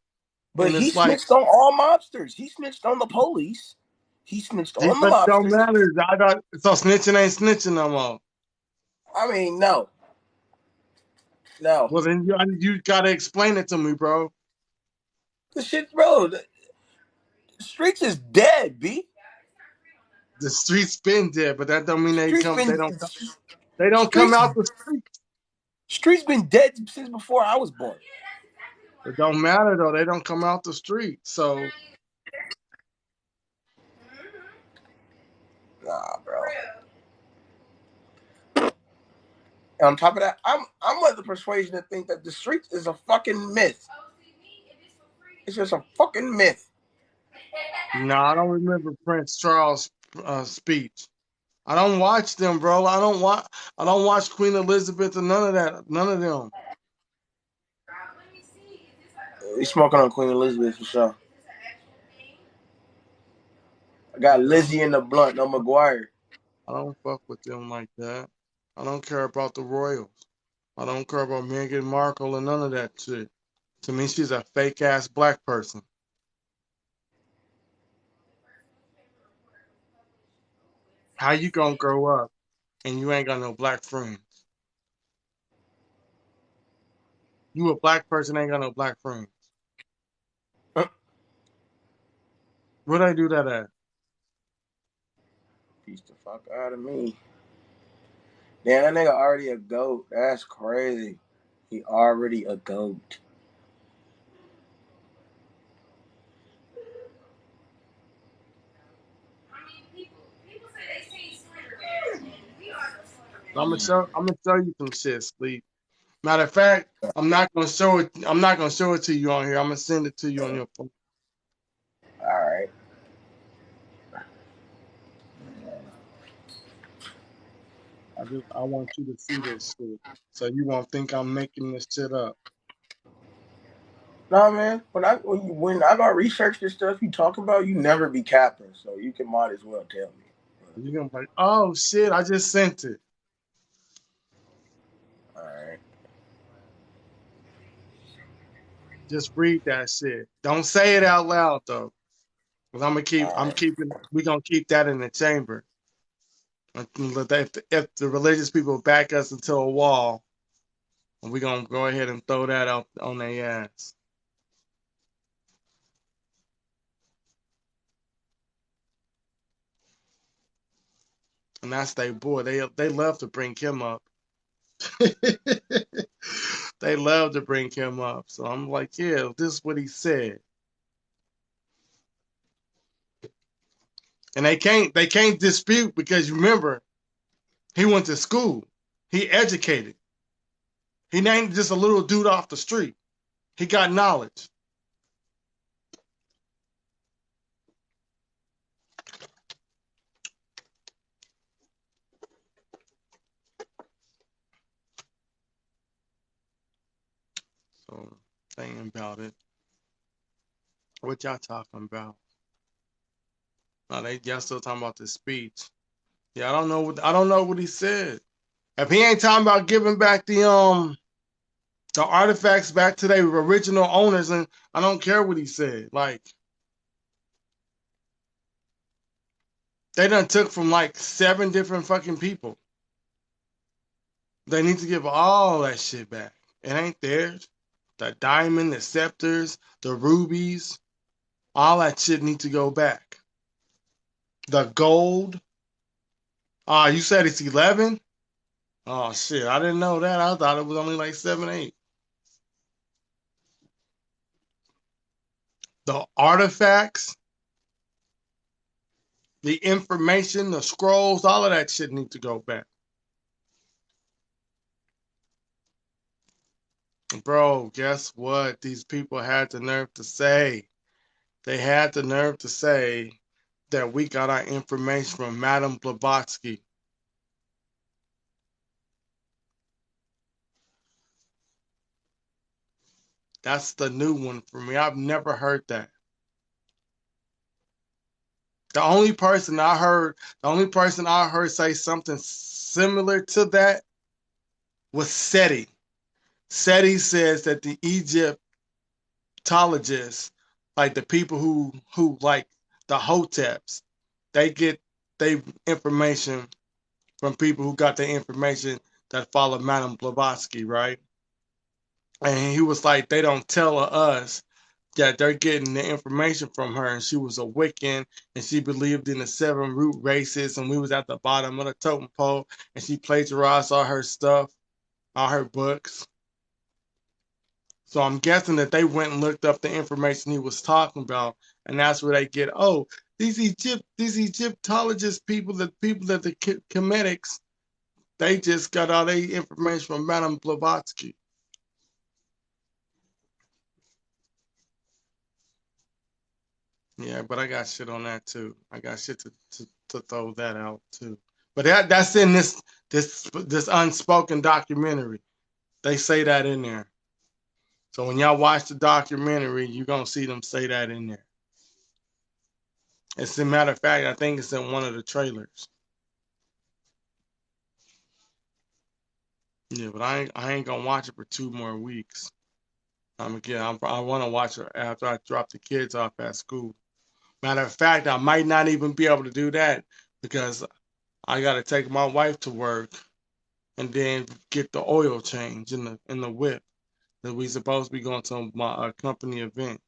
But and he it's like, snitched on all mobsters. He snitched on the police. He snitched gee, on the but it don't mobsters. matter. I got so snitching ain't snitching no more. I mean, no. No. Well then you gotta explain it to me, bro. The shit, bro. The streets is dead, B. The streets been dead, but that don't mean they Streets come. been They don't come streets out the street. streets been dead since before I was born. It don't matter though. They don't come out the street. So Nah, bro. And on top of that, I'm of the persuasion to think that the streets is a fucking myth. It's just a fucking myth. no, I don't remember Prince Charles' speech. I don't watch them, bro. I don't watch Queen Elizabeth or none of that. None of them. He's smoking on Queen Elizabeth for sure. I got Yeah, Lizzie in the blunt, no McGuire. I don't fuck with them like that. I don't care about the royals. I don't care about Meghan Markle and none of that shit. To me, she's a fake ass black person. How you gonna grow up and you ain't got no black friends? You a black person ain't got no black friends. Where they do that at? Piece the fuck out of me. Damn, that nigga already a goat. That's crazy. He already a goat. I'm gonna show you some shit, sleep. Matter of fact, I'm not gonna show it. I'm not gonna show it to you on here. I'm gonna send it to you on your phone. Alright. I want you to see this shit, so you won't think I'm making this shit up. Nah, man. When I got research this stuff you talk about, you never be capping, so you can might as well tell me. You're gonna be like, oh shit, I just sent it. Alright. Just read that shit. Don't say it out loud though, cause Alright. we gonna keep that in the chamber. If the religious people back us into a wall, we gonna go ahead and throw that out on their ass. And that's they boy. They love to bring him up. They love to bring him up. So I'm like, yeah, this is what he said. And they can't dispute because remember, he went to school. He educated. He ain't just a little dude off the street. He got knowledge. So thinking about it. What y'all talking about? No, y'all still talking about this speech. Yeah, I don't know what he said. If he ain't talking about giving back the artifacts back to their original owners, and I don't care what he said. Like, they done took from like 7 different fucking people. They need to give all that shit back. It ain't theirs. The diamond, the scepters, the rubies, all that shit need to go back. The gold. You said it's 11? Oh shit, I didn't know that. I thought it was only like 7, 8. The artifacts, the information, the scrolls, all of that shit need to go back. Bro, guess what? These people had the nerve to say. They had the nerve to say that we got our information from Madame Blavatsky. That's the new one for me. I've never heard that. The only person I heard say something similar to that was Seti. Seti says that the Egyptologists, like the people who like the Hoteps, they get their information from people who got their information that follow Madame Blavatsky, right? And he was like, they don't tell us that they're getting the information from her, and she was a Wiccan, and she believed in the 7 root races, and we was at the bottom of the totem pole, and she plagiarized all her stuff, all her books. So I'm guessing that they went and looked up the information he was talking about, and that's where they get, oh, these Egyptologist people, the Cometics, they just got all their information from Madame Blavatsky. Yeah, but I got shit on that too. I got shit to throw that out too. But that's in this unspoken documentary. They say that in there. So when y'all watch the documentary, you're gonna see them say that in there. As a matter of fact, I think it's in one of the trailers. Yeah, but I ain't gonna watch it for 2 more weeks. I want to watch it after I drop the kids off at school. Matter of fact, I might not even be able to do that because I got to take my wife to work and then get the oil change in the whip. That we supposed to be going to my company event.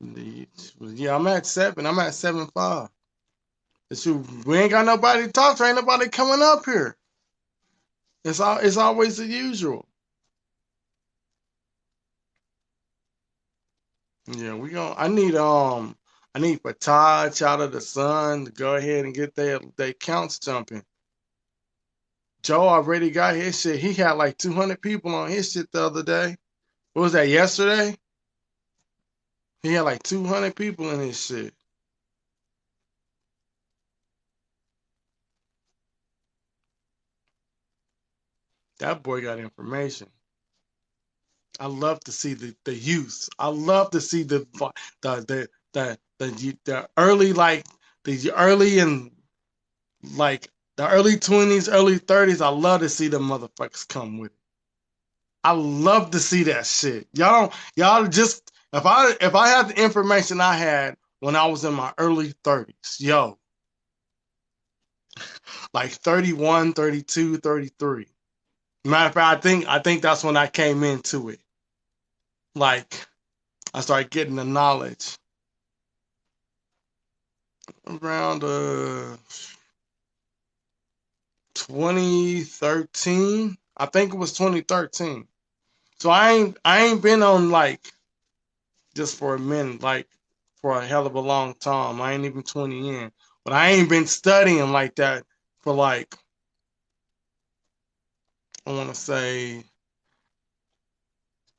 Yeah, I'm at 7. I'm at 7.5. We ain't got nobody to talk to. Ain't nobody coming up here. It's always the usual. Yeah, I need Fatah, Child of the Sun to go ahead and get their counts jumping. Joe already got his shit. He had like 200 people on his shit the other day. What was that, yesterday? He had like 200 people in his shit. That boy got information. I love to see the youth. I love to see the early, like the early and like the early 20s, early 30s. I love to see the motherfuckers come with it. I love to see that shit. Y'all just if I had the information I had when I was in my early 30s, yo, like 31, 32, 33. Matter of fact, I think that's when I came into it. Like I started getting the knowledge around 2013. I think it was 2013. So I ain't been on like just for a minute, like for a hell of a long time. I ain't even 20 in. But I ain't been studying like that for like I wanna say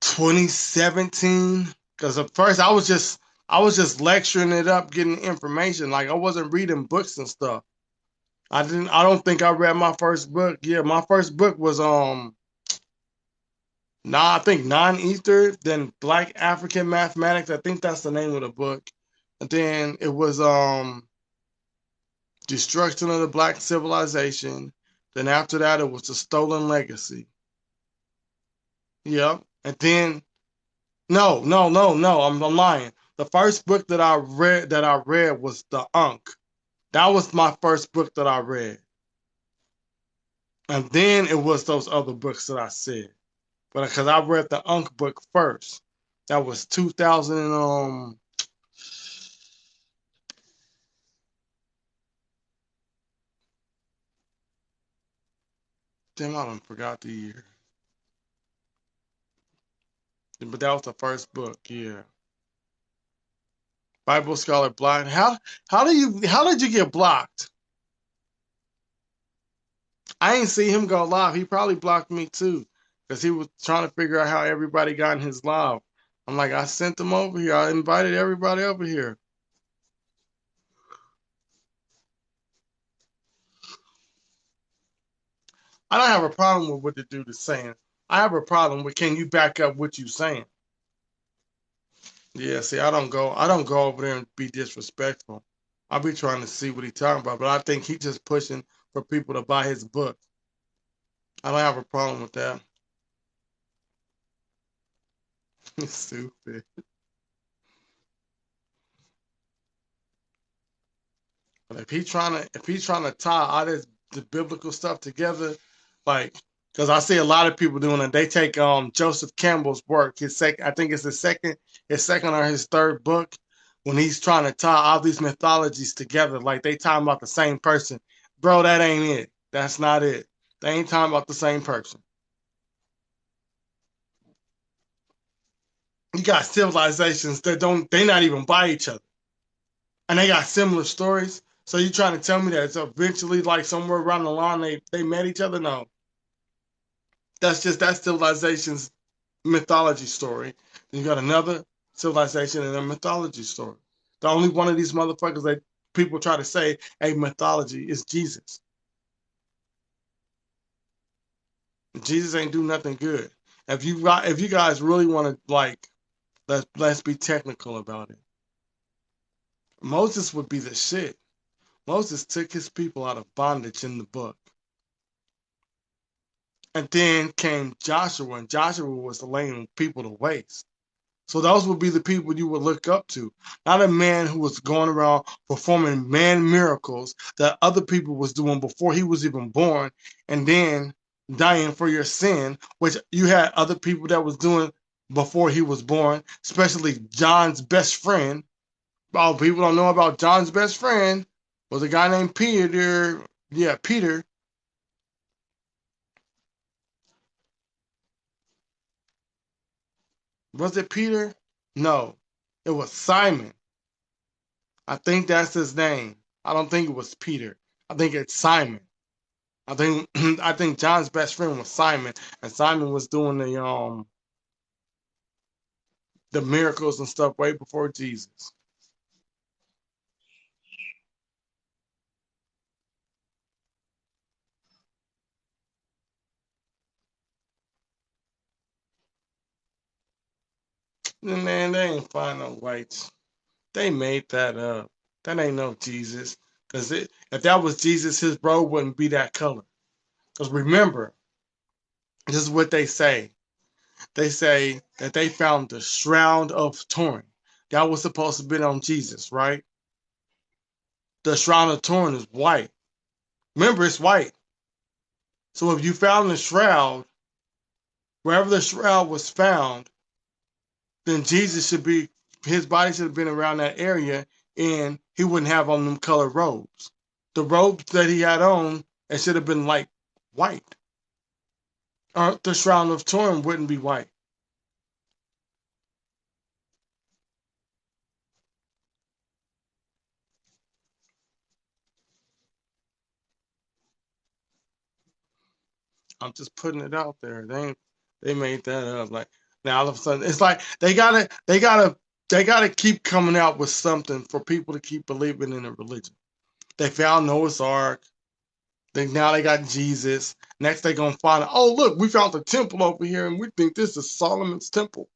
2017. Cause at first I was just lecturing it up, getting information. Like I wasn't reading books and stuff. I don't think I read my first book. Yeah, my first book was I think Non-Ether, then Black African Mathematics. I think that's the name of the book. And then it was Destruction of the Black Civilization. Then after that, it was the Stolen Legacy. Yep. And then no, I'm lying. The first book that I read was the Unk. That was my first book that I read. And then it was those other books that I said. But because I read the Unk book first. That was 2000 damn, I done forgot the year. But that was the first book, yeah. Bible Scholar Blind. How did you get blocked? I ain't see him go live. He probably blocked me too. Because he was trying to figure out how everybody got in his live. I'm like, I sent them over here. I invited everybody over here. I don't have a problem with what the dude is saying. I have a problem with can you back up what you saying? Yeah, see, I don't go over there and be disrespectful. I'll be trying to see what he's talking about, but I think he's just pushing for people to buy his book. I don't have a problem with that. He's stupid. But if he's trying to tie all this the biblical stuff together, like because I see a lot of people doing it. They take Joseph Campbell's work, I think it's his second or his third book, when he's trying to tie all these mythologies together, like they talking about the same person. Bro, that ain't it. That's not it. They ain't talking about the same person. You got civilizations that they not even by each other. And they got similar stories. So you trying to tell me that it's eventually like somewhere around the line they met each other? No. That civilization's mythology story. Then you got another civilization and a mythology story. The only one of these motherfuckers that people try to say a mythology is Jesus. Jesus ain't do nothing good. If you guys really want to like let's be technical about it. Moses would be the shit. Moses took his people out of bondage in the book. And then came Joshua, and Joshua was laying people to waste. So those would be the people you would look up to, not a man who was going around performing man miracles that other people was doing before he was even born, and then dying for your sin, which you had other people that was doing before he was born, especially John's best friend. Oh, people don't know about John's best friend was a guy named Peter. Yeah, Peter. Was it Peter? No, it was Simon. I think that's his name. I don't think it was Peter. I think it's Simon. I think I think John's best friend was Simon, and Simon was doing the miracles and stuff way before Jesus. Man, they ain't find no whites. They made that up. That ain't no Jesus. Cause if that was Jesus, his robe wouldn't be that color. Cause remember, this is what they say. They say that they found the shroud of Turin. That was supposed to be on Jesus, right? The shroud of Turin is white. Remember, it's white. So if you found the shroud, wherever the shroud was found, then Jesus should be, his body should have been around that area, and he wouldn't have on them colored robes. The robes that he had on, it should have been like white. Or the shroud of Turin wouldn't be white. I'm just putting it out there. They made that up. Like now all of a sudden it's like they gotta keep coming out with something for people to keep believing in a religion. They found Noah's Ark. Now they got Jesus. Next they gonna find oh look, we found the temple over here and we think this is Solomon's temple.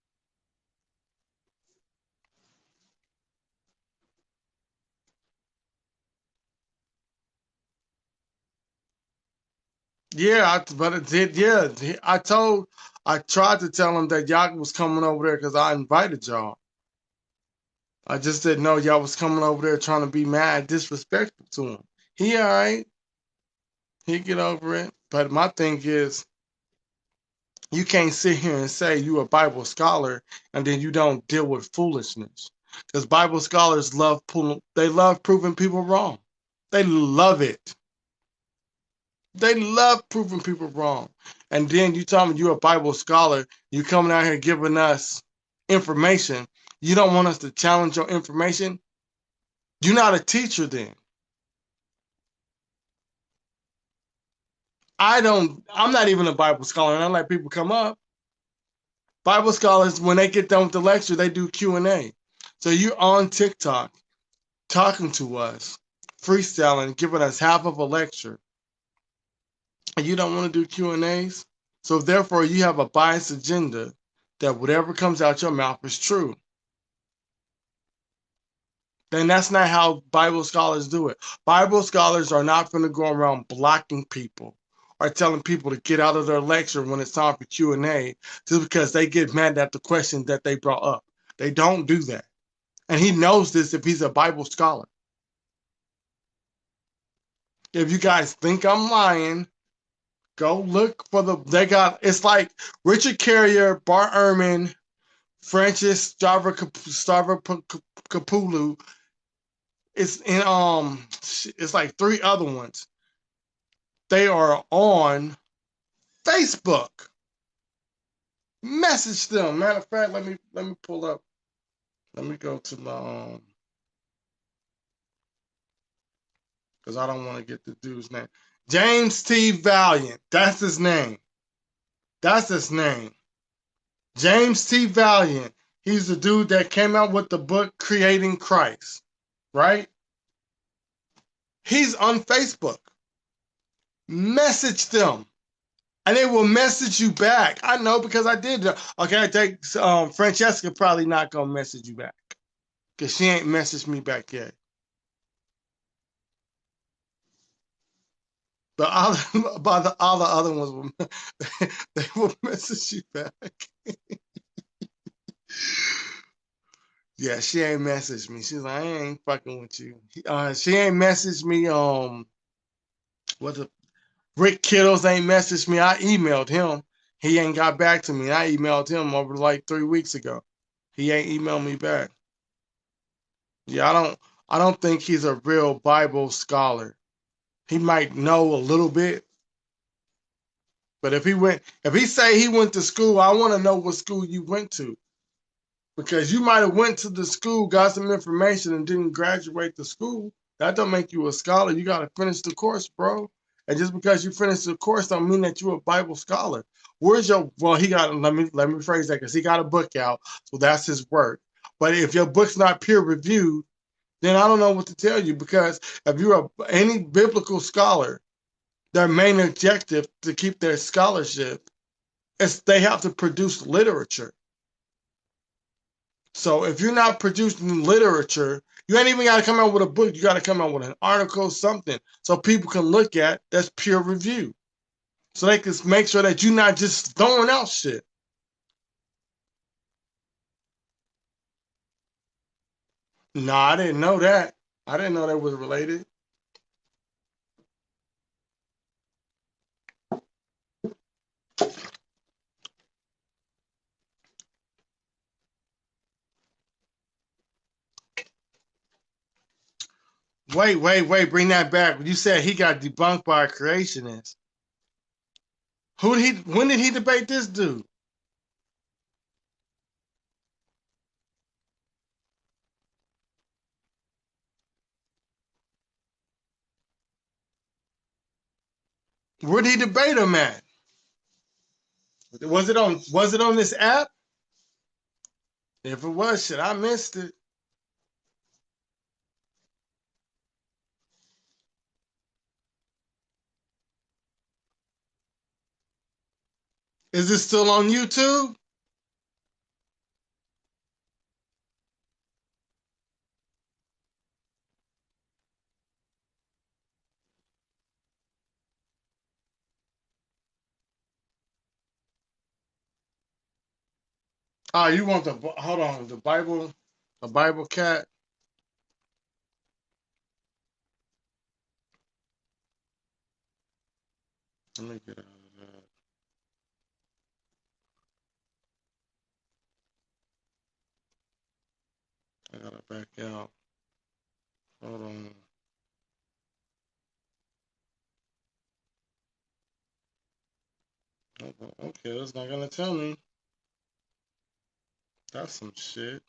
Yeah, but it did. Yeah, I tried to tell him that y'all was coming over there because I invited y'all. I just didn't know y'all was coming over there trying to be mad, disrespectful to him. He all right. He get over it. But my thing is, you can't sit here and say you a Bible scholar and then you don't deal with foolishness. Because Bible scholars they love proving people wrong. They love it. They love proving people wrong. And then you tell me you're a Bible scholar, you coming out here giving us information. You don't want us to challenge your information. You're not a teacher then. I'm not even a Bible scholar, and I let people come up. Bible scholars, when they get done with the lecture, they do Q&A. So you're on TikTok talking to us, freestyling, giving us half of a lecture, and you don't want to do Q&As? So therefore, you have a biased agenda that whatever comes out your mouth is true. Then that's not how Bible scholars do it. Bible scholars are not going to go around blocking people or telling people to get out of their lecture when it's time for Q&A just because they get mad at the question that they brought up. They don't do that. And he knows this if he's a Bible scholar. If you guys think I'm lying, go look for it's like Richard Carrier, Bart Ehrman, Francis Stavropoulos. It's like three other ones. They are on Facebook. Message them. Matter of fact, let me pull up. Let me go to my because I don't want to get the dude's name. James T. Valiant. That's his name. That's his name. James T. Valiant. He's the dude that came out with the book Creating Christ. Right? He's on Facebook. Message them. And they will message you back. I know because I did. Okay, I think Francesca probably not gonna message you back because she ain't messaged me back yet. All the other ones will they will message you back. Yeah, she ain't messaged me. She's like, I ain't fucking with you. She ain't messaged me. What the Rick Kittles ain't messaged me. I emailed him. He ain't got back to me. I emailed him over like 3 weeks ago. He ain't emailed me back. Yeah, I don't think he's a real Bible scholar. He might know a little bit, but if he say he went to school, I want to know what school you went to. Because you might have went to the school, got some information, and didn't graduate the school. That don't make you a scholar. You got to finish the course, bro. And just because you finish the course don't mean that you're a Bible scholar. Where's your? Well, he got. Let me phrase that because he got a book out, so that's his work. But if your book's not peer reviewed, then I don't know what to tell you. Because if you're any biblical scholar, their main objective to keep their scholarship is they have to produce literature. So if you're not producing literature, you ain't even got to come out with a book. You got to come out with an article, something, so people can look at that's peer review. So they can make sure that you're not just throwing out shit. Nah, I didn't know that. I didn't know that was related. Wait, bring that back. You said he got debunked by a creationist. When did he debate this dude? Where did he debate him at? Was it on this app? If it was, shit, I missed it. Is it still on YouTube? Oh, you want hold on, the Bible cat? Let me get out of that. I gotta back out. Hold on. Okay, that's not gonna tell me. That's some shit.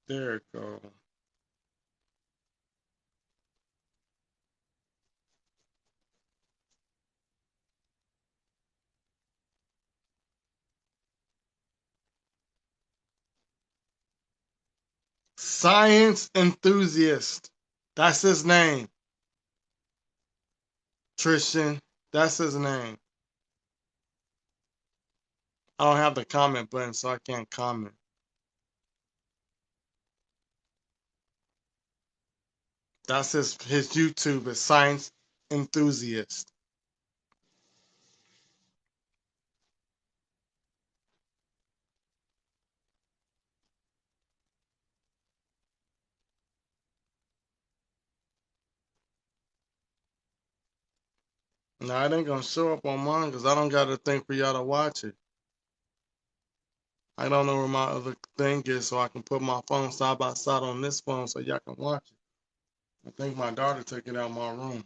There it go. Science enthusiast. That's his name. Tristan. That's his name. I don't have the comment button, so I can't comment. That's his YouTube is science enthusiast. Now it ain't gonna show up on mine because I don't got a thing for y'all to watch it. I don't know where my other thing is, so I can put my phone side by side on this phone so y'all can watch it. I think my daughter took it out of my room.